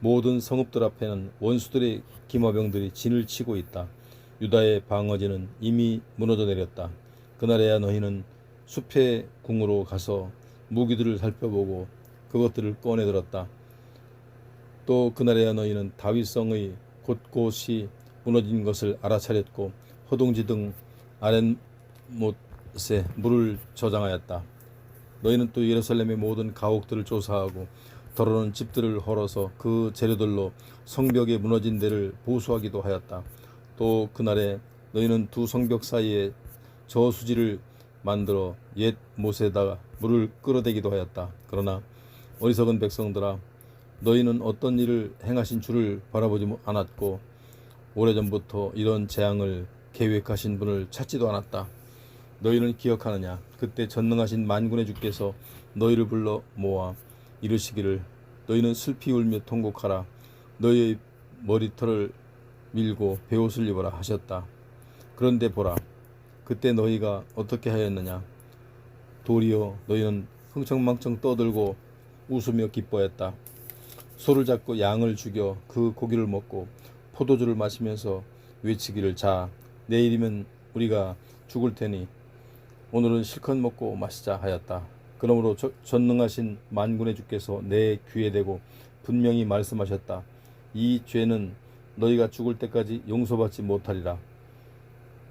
모든 성읍들 앞에는 원수들의 기마병들이 진을 치고 있다. 유다의 방어진은 이미 무너져 내렸다. 그날에야 너희는 숲의 궁으로 가서 무기들을 살펴보고 그것들을 꺼내 들었다. 또 그날에야 너희는 다윗성의 곳곳이 무너진 것을 알아차렸고 허둥지 등 아랫못에 물을 저장하였다. 너희는 또 예루살렘의 모든 가옥들을 조사하고 더러운 집들을 헐어서 그 재료들로 성벽의 무너진 데를 보수하기도 하였다. 또 그날에 너희는 두 성벽 사이에 저수지를 만들어 옛 못에다가 물을 끌어대기도 하였다. 그러나 어리석은 백성들아, 너희는 어떤 일을 행하신 주를 바라보지 않았고 오래전부터 이런 재앙을 계획하신 분을 찾지도 않았다. 너희는 기억하느냐? 그때 전능하신 만군의 주께서 너희를 불러 모아 이르시기를 너희는 슬피 울며 통곡하라. 너희의 머리털을 밀고 베옷을 입어라 하셨다. 그런데 보라, 그때 너희가 어떻게 하였느냐? 도리어 너희는 흥청망청 떠들고 웃으며 기뻐했다. 소를 잡고 양을 죽여 그 고기를 먹고 포도주를 마시면서 외치기를 자, 내일이면 우리가 죽을 테니 오늘은 실컷 먹고 마시자 하였다. 그러므로 전능하신 만군의 주께서 내 귀에 대고 분명히 말씀하셨다. 이 죄는 너희가 죽을 때까지 용서받지 못하리라.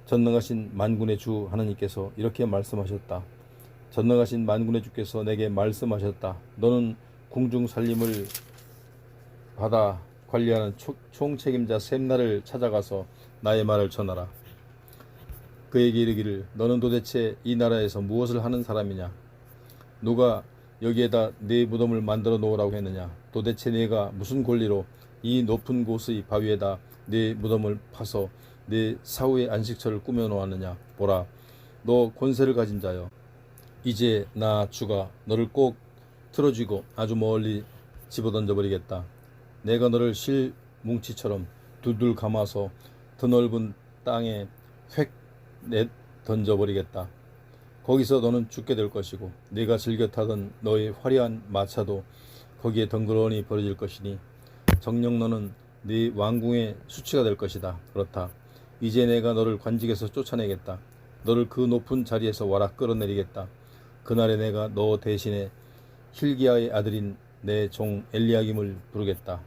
전능하신 만군의 주 하나님께서 이렇게 말씀하셨다. 전능하신 만군의 주께서 내게 말씀하셨다. 너는 궁중 살림을 받아 관리하는 총책임자 셈나를 찾아가서 나의 말을 전하라. 그에게 이르기를 너는 도대체 이 나라에서 무엇을 하는 사람이냐? 누가 여기에다 네 무덤을 만들어 놓으라고 했느냐? 도대체 네가 무슨 권리로 이 높은 곳의 바위에다 네 무덤을 파서 네 사후의 안식처를 꾸며 놓았느냐? 보라, 너 권세를 가진 자여, 이제 나 주가 너를 꼭 틀어쥐고 아주 멀리 집어던져 버리겠다. 내가 너를 실 뭉치처럼 둘둘 감아서 더 넓은 땅에 획 던져 버리겠다. 거기서 너는 죽게 될 것이고 네가 즐겨 타던 너의 화려한 마차도 거기에 덩그러니 버려질 것이니 정녕 너는 네 왕궁의 수치가 될 것이다. 그렇다. 이제 내가 너를 관직에서 쫓아내겠다. 너를 그 높은 자리에서 와라 끌어내리겠다. 그날에 내가 너 대신에 힐기야의 아들인 내 종 엘리야김을 부르겠다.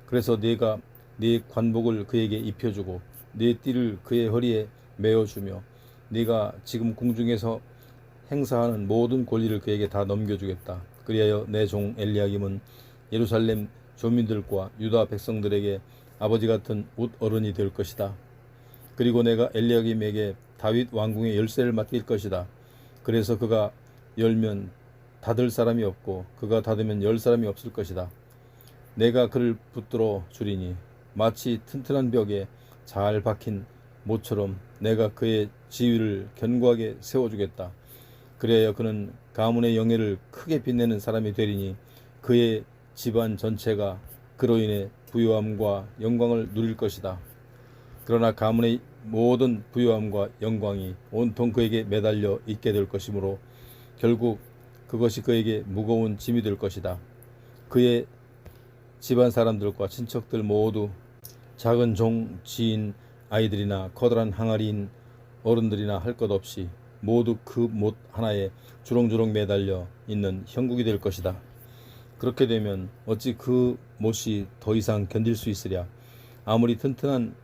그래서 네가 네 관복을 그에게 입혀주고 네 띠를 그의 허리에 메어주며 네가 지금 궁중에서 행사하는 모든 권리를 그에게 다 넘겨주겠다. 그리하여 내 종 엘리야김은 예루살렘 조민들과 유다 백성들에게 아버지 같은 옷 어른이 될 것이다. 그리고 내가 엘리야김에게 다윗 왕궁의 열쇠를 맡길 것이다. 그래서 그가 열면 닫을 사람이 없고 그가 닫으면 열 사람이 없을 것이다. 내가 그를 붙들어 주리니 마치 튼튼한 벽에 잘 박힌 모처럼 내가 그의 지위를 견고하게 세워주겠다. 그래야 그는 가문의 영예를 크게 빛내는 사람이 되리니 그의 집안 전체가 그로 인해 부요함과 영광을 누릴 것이다. 그러나 가문의 모든 부요함과 영광이 온통 그에게 매달려 있게 될 것이므로 결국 그것이 그에게 무거운 짐이 될 것이다. 그의 집안 사람들과 친척들 모두 작은 종, 지인, 아이들이나 커다란 항아리인 어른들이나 할 것 없이 모두 그 못 하나에 주렁주렁 매달려 있는 형국이 될 것이다. 그렇게 되면 어찌 그 못이 더 이상 견딜 수 있으랴. 아무리 튼튼한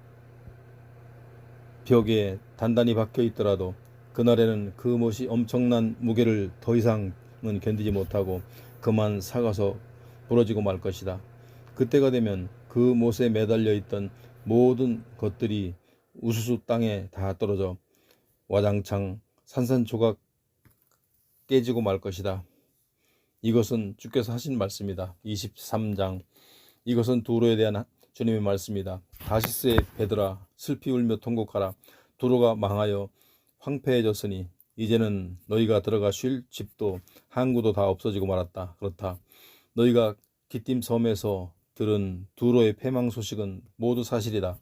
벽에 단단히 박혀 있더라도 그날에는 그 못이 엄청난 무게를 더 이상은 견디지 못하고 그만 삭아서 부러지고 말 것이다. 그때가 되면 그 못에 매달려 있던 모든 것들이 우수수 땅에 다 떨어져 와장창 산산조각 깨지고 말 것이다. 이것은 주께서 하신 말씀이다. 23장. 이것은 두로에 대한 주님의 말씀이다. 다시스의 배들아 슬피 울며 통곡하라. 두로가 망하여 황폐해졌으니 이제는 너희가 들어가 쉴 집도 항구도 다 없어지고 말았다. 그렇다. 너희가 기띔 섬에서 들은 두로의 패망 소식은 모두 사실이다.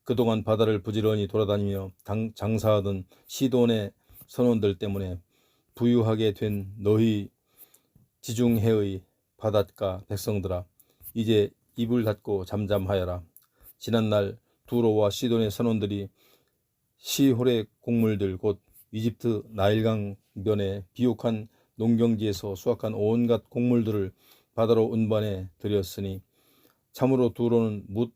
그동안 바다를 부지런히 돌아다니며 장사하던 시돈의 선원들 때문에 부유하게 된 너희 지중해의 바닷가 백성들아, 이제 입을 닫고 잠잠하여라. 지난날 두로와 시돈의 선원들이 시홀의 곡물들 곧 이집트 나일강변의 비옥한 농경지에서 수확한 온갖 곡물들을 바다로 운반해 들였으니 참으로 두로는 뭇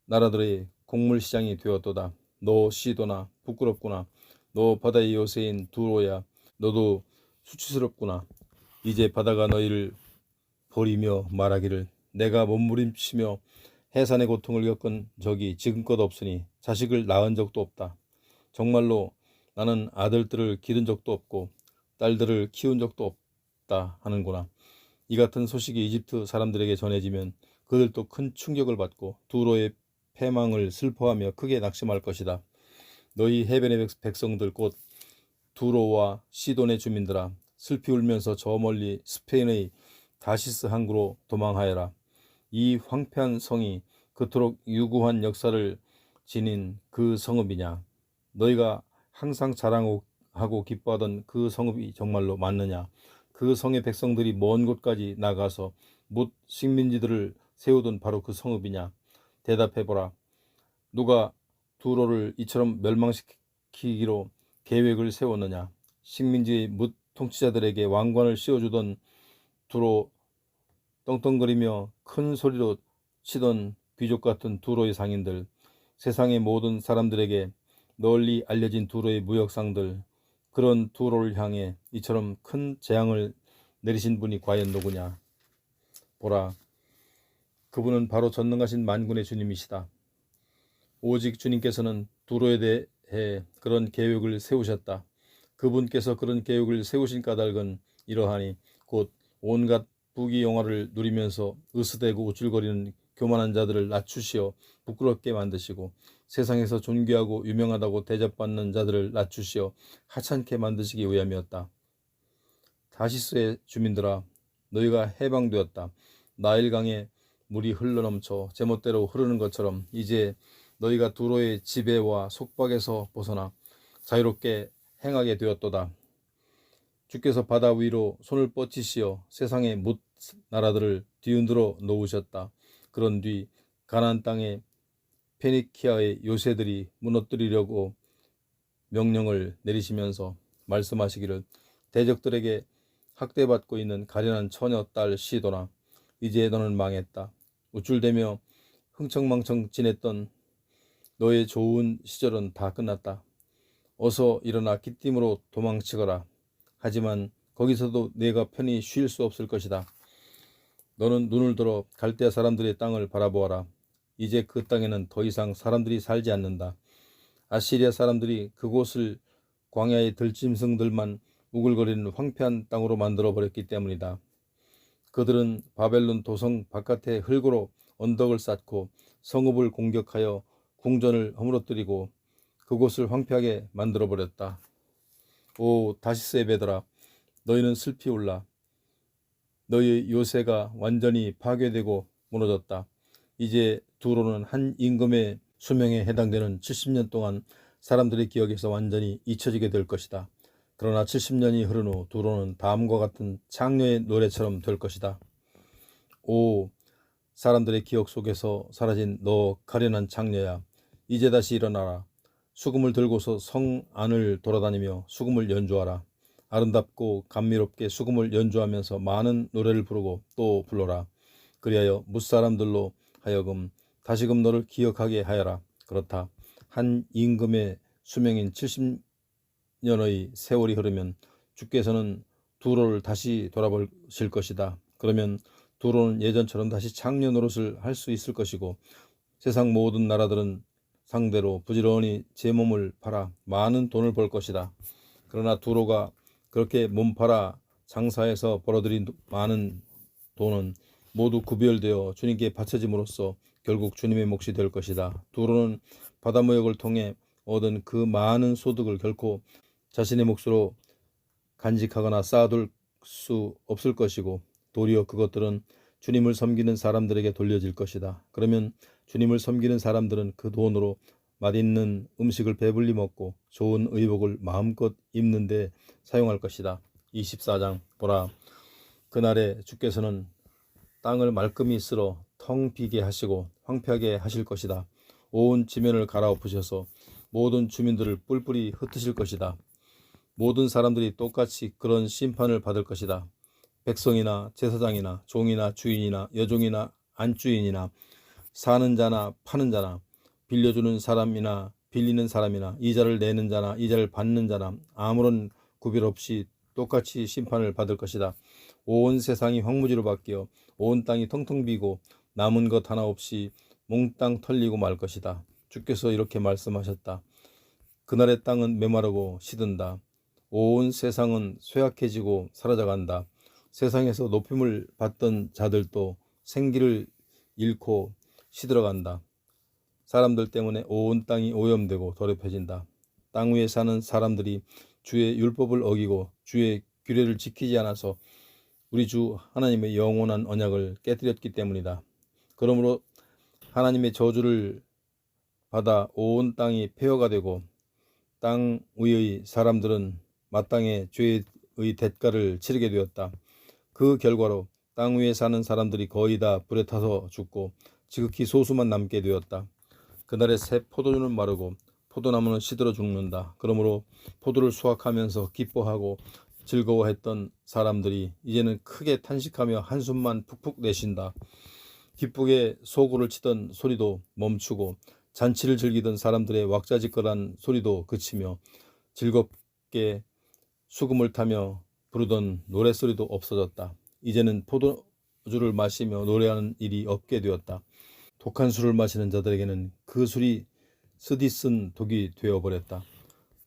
나라들의 곡물 시장이 되었도다. 너 시도나 부끄럽구나. 너 바다의 요새인 두로야, 너도 수치스럽구나. 이제 바다가 너희를 버리며 말하기를 내가 몸부림치며 해산의 고통을 겪은 적이 지금껏 없으니 자식을 낳은 적도 없다. 정말로 나는 아들들을 기른 적도 없고 딸들을 키운 적도 없다 하는구나. 이 같은 소식이 이집트 사람들에게 전해지면 그들도 큰 충격을 받고 두로의 패망을 슬퍼하며 크게 낙심할 것이다. 너희 해변의 백성들 곧 두로와 시돈의 주민들아, 슬피 울면서 저 멀리 스페인의 다시스 항구로 도망하여라. 이 황폐한 성이 그토록 유구한 역사를 지닌 그 성읍이냐? 너희가 항상 자랑하고 기뻐하던 그 성읍이 정말로 맞느냐? 그 성의 백성들이 먼 곳까지 나가서 뭇 식민지들을 세우던 바로 그 성읍이냐? 대답해보라. 누가 두로를 이처럼 멸망시키기로 계획을 세웠느냐? 식민지의 뭇 통치자들에게 왕관을 씌워주던 두로, 떵떵거리며 큰 소리로 치던 귀족 같은 두로의 상인들, 세상의 모든 사람들에게 널리 알려진 두로의 무역상들, 그런 두로를 향해 이처럼 큰 재앙을 내리신 분이 과연 누구냐? 보라, 그분은 바로 전능하신 만군의 주님이시다. 오직 주님께서는 두로에 대해 그런 계획을 세우셨다. 그분께서 그런 계획을 세우신 까닭은 이러하니 곧 온갖 부귀영화를 누리면서 으스대고 우쭐거리는 교만한 자들을 낮추시어 부끄럽게 만드시고 세상에서 존귀하고 유명하다고 대접받는 자들을 낮추시어 하찮게 만드시기 위함이었다. 다시스의 주민들아, 너희가 해방되었다. 나일강에 물이 흘러넘쳐 제멋대로 흐르는 것처럼 이제 너희가 두로의 지배와 속박에서 벗어나 자유롭게 행하게 되었도다. 주께서 바다 위로 손을 뻗치시어 세상의 뭇 나라들을 뒤흔들어 놓으셨다. 그런 뒤 가나안 땅의 페니키아의 요새들이 무너뜨리려고 명령을 내리시면서 말씀하시기를 대적들에게 학대받고 있는 가련한 처녀 딸 시도나, 이제 너는 망했다. 우쭐대며 흥청망청 지냈던 너의 좋은 시절은 다 끝났다. 어서 일어나 기띔으로 도망치거라. 하지만 거기서도 내가 편히 쉴 수 없을 것이다. 너는 눈을 들어 갈대아 사람들의 땅을 바라보아라. 이제 그 땅에는 더 이상 사람들이 살지 않는다. 아시리아 사람들이 그곳을 광야의 들짐승들만 우글거리는 황폐한 땅으로 만들어 버렸기 때문이다. 그들은 바벨론 도성 바깥에 흙으로 언덕을 쌓고 성읍을 공격하여 궁전을 허물어뜨리고 그곳을 황폐하게 만들어 버렸다. 오 다시스의 배들아, 너희는 슬피 울라. 너희 요새가 완전히 파괴되고 무너졌다. 이제 두로는 한 임금의 수명에 해당되는 70년 동안 사람들의 기억에서 완전히 잊혀지게 될 것이다. 그러나 70년이 흐른 후 두로는 다음과 같은 창녀의 노래처럼 될 것이다. 오 사람들의 기억 속에서 사라진 너 가련한 창녀야, 이제 다시 일어나라. 수금을 들고서 성 안을 돌아다니며 수금을 연주하라. 아름답고 감미롭게 수금을 연주하면서 많은 노래를 부르고 또 불러라. 그리하여 뭇사람들로 하여금 다시금 너를 기억하게 하여라. 그렇다. 한 임금의 수명인 70년의 세월이 흐르면 주께서는 두로를 다시 돌아보실 것이다. 그러면 두로는 예전처럼 다시 창녀 노릇을 할 수 있을 것이고 세상 모든 나라들은 상대로 부지런히 제 몸을 팔아 많은 돈을 벌 것이다. 그러나 두로가 그렇게 몸 팔아 장사해서 벌어들인 많은 돈은 모두 구별되어 주님께 바쳐짐으로써 결국 주님의 몫이 될 것이다. 두로는 바다무역을 통해 얻은 그 많은 소득을 결코 자신의 몫으로 간직하거나 쌓아둘 수 없을 것이고 도리어 그것들은 주님을 섬기는 사람들에게 돌려질 것이다. 그러면 주님을 섬기는 사람들은 그 돈으로 맛있는 음식을 배불리 먹고 좋은 의복을 마음껏 입는 데 사용할 것이다. 24장 보라, 그날에 주께서는 땅을 말끔히 쓸어 텅 비게 하시고 황폐하게 하실 것이다. 온 지면을 갈아엎으셔서 모든 주민들을 뿔뿔이 흩으실 것이다. 모든 사람들이 똑같이 그런 심판을 받을 것이다. 백성이나 제사장이나 종이나 주인이나 여종이나 안주인이나 사는 자나 파는 자나 빌려주는 사람이나 빌리는 사람이나 이자를 내는 자나 이자를 받는 자나 아무런 구별 없이 똑같이 심판을 받을 것이다. 온 세상이 황무지로 바뀌어 온 땅이 텅텅 비고 남은 것 하나 없이 몽땅 털리고 말 것이다. 주께서 이렇게 말씀하셨다. 그날의 땅은 메마르고 시든다. 온 세상은 쇠약해지고 사라져간다. 세상에서 높임을 받던 자들도 생기를 잃고 시들어간다. 사람들 때문에 온 땅이 오염되고 더럽혀진다. 땅 위에 사는 사람들이 주의 율법을 어기고 주의 규례를 지키지 않아서 우리 주 하나님의 영원한 언약을 깨뜨렸기 때문이다. 그러므로 하나님의 저주를 받아 온 땅이 폐허가 되고 땅 위의 사람들은 마땅히 죄의 대가를 치르게 되었다. 그 결과로 땅 위에 사는 사람들이 거의 다 불에 타서 죽고 지극히 소수만 남게 되었다. 그날에 새 포도주는 마르고 포도나무는 시들어 죽는다. 그러므로 포도를 수확하면서 기뻐하고 즐거워했던 사람들이 이제는 크게 탄식하며 한숨만 푹푹 내쉰다. 기쁘게 소고를 치던 소리도 멈추고 잔치를 즐기던 사람들의 왁자지껄한 소리도 그치며 즐겁게 수금을 타며 부르던 노랫소리도 없어졌다. 이제는 포도주를 마시며 노래하는 일이 없게 되었다. 독한 술을 마시는 자들에게는 그 술이 쓰디쓴 독이 되어버렸다.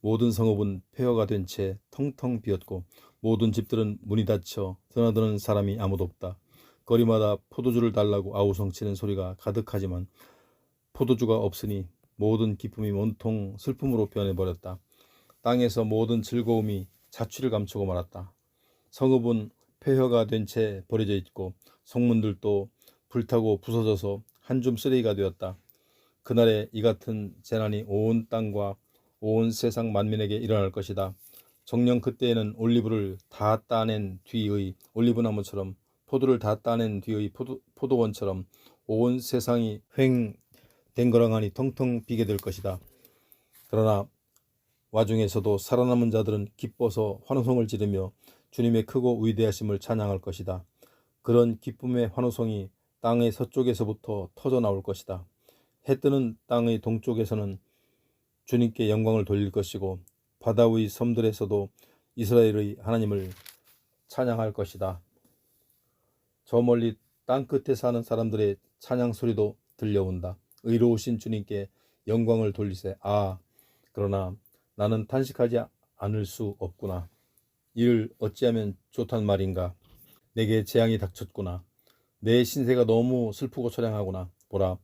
모든 성읍은 폐허가 된 채 텅텅 비었고 모든 집들은 문이 닫혀 드나드는 사람이 아무도 없다. 거리마다 포도주를 달라고 아우성치는 소리가 가득하지만 포도주가 없으니 모든 기쁨이 온통 슬픔으로 변해버렸다. 땅에서 모든 즐거움이 자취를 감추고 말았다. 성읍은 폐허가 된 채 버려져 있고 성문들도 불타고 부서져서 한 줌 쓰레기가 되었다. 그날에 이 같은 재난이 온 땅과 온 세상 만민에게 일어날 것이다. 정녕 그때에는 올리브를 다 따낸 뒤의 올리브나무처럼 포도를 다 따낸 뒤의 포도원처럼 온 세상이 횡댕거랑하니 텅텅 비게 될 것이다. 그러나 와중에서도 살아남은 자들은 기뻐서 환호성을 지르며 주님의 크고 위대하심을 찬양할 것이다. 그런 기쁨의 환호성이 땅의 서쪽에서부터 터져 나올 것이다. 해 뜨는 땅의 동쪽에서는 주님께 영광을 돌릴 것이고 바다 위 섬들에서도 이스라엘의 하나님을 찬양할 것이다. 저 멀리 땅 끝에 사는 사람들의 찬양 소리도 들려온다. 의로우신 주님께 영광을 돌리세. 그러나 나는 탄식하지 않을 수 없구나. 이를 어찌하면 좋단 말인가. 내게 재앙이 닥쳤구나. 내 신세가 너무 슬프고 처량하구나. 보라,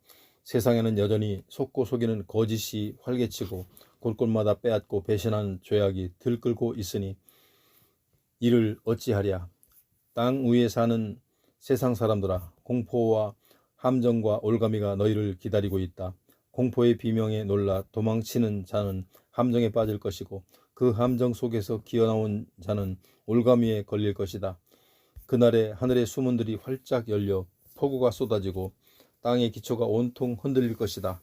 세상에는 여전히 속고 속이는 거짓이 활개치고 곳곳마다 빼앗고 배신하는 죄악이 들끓고 있으니 이를 어찌하랴. 땅 위에 사는 세상 사람들아, 공포와 함정과 올가미가 너희를 기다리고 있다. 공포의 비명에 놀라 도망치는 자는 함정에 빠질 것이고 그 함정 속에서 기어나온 자는 올가미에 걸릴 것이다. 그날에 하늘의 수문들이 활짝 열려 폭우가 쏟아지고 땅의 기초가 온통 흔들릴 것이다.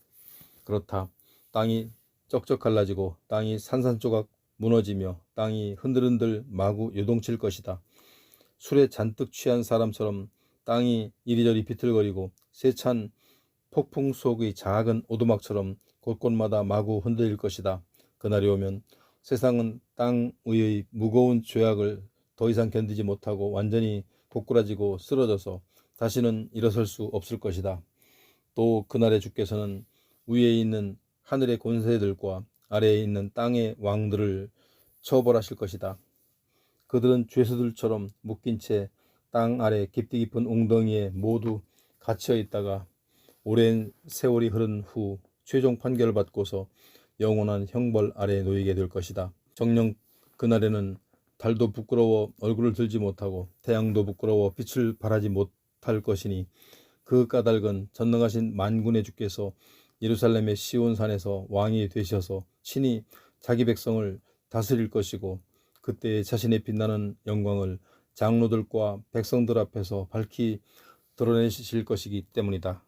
그렇다. 땅이 쩍쩍 갈라지고 땅이 산산조각 무너지며 땅이 흔들흔들 마구 요동칠 것이다. 술에 잔뜩 취한 사람처럼 땅이 이리저리 비틀거리고 세찬 폭풍 속의 작은 오두막처럼 곳곳마다 마구 흔들릴 것이다. 그날이 오면 세상은 땅 위의 무거운 죄악을 더 이상 견디지 못하고 완전히 고꾸라지고 쓰러져서 다시는 일어설 수 없을 것이다. 또 그날에 주께서는 위에 있는 하늘의 권세들과 아래에 있는 땅의 왕들을 처벌하실 것이다. 그들은 죄수들처럼 묶인 채 땅 아래 깊디 깊은 웅덩이에 모두 갇혀 있다가 오랜 세월이 흐른 후 최종 판결을 받고서 영원한 형벌 아래에 놓이게 될 것이다. 정녕 그날에는 달도 부끄러워 얼굴을 들지 못하고 태양도 부끄러워 빛을 발하지 못할 것이니 그 까닭은 전능하신 만군의 주께서 예루살렘의 시온산에서 왕이 되셔서 친히 자기 백성을 다스릴 것이고 그때 자신의 빛나는 영광을 장로들과 백성들 앞에서 밝히 드러내실 것이기 때문이다.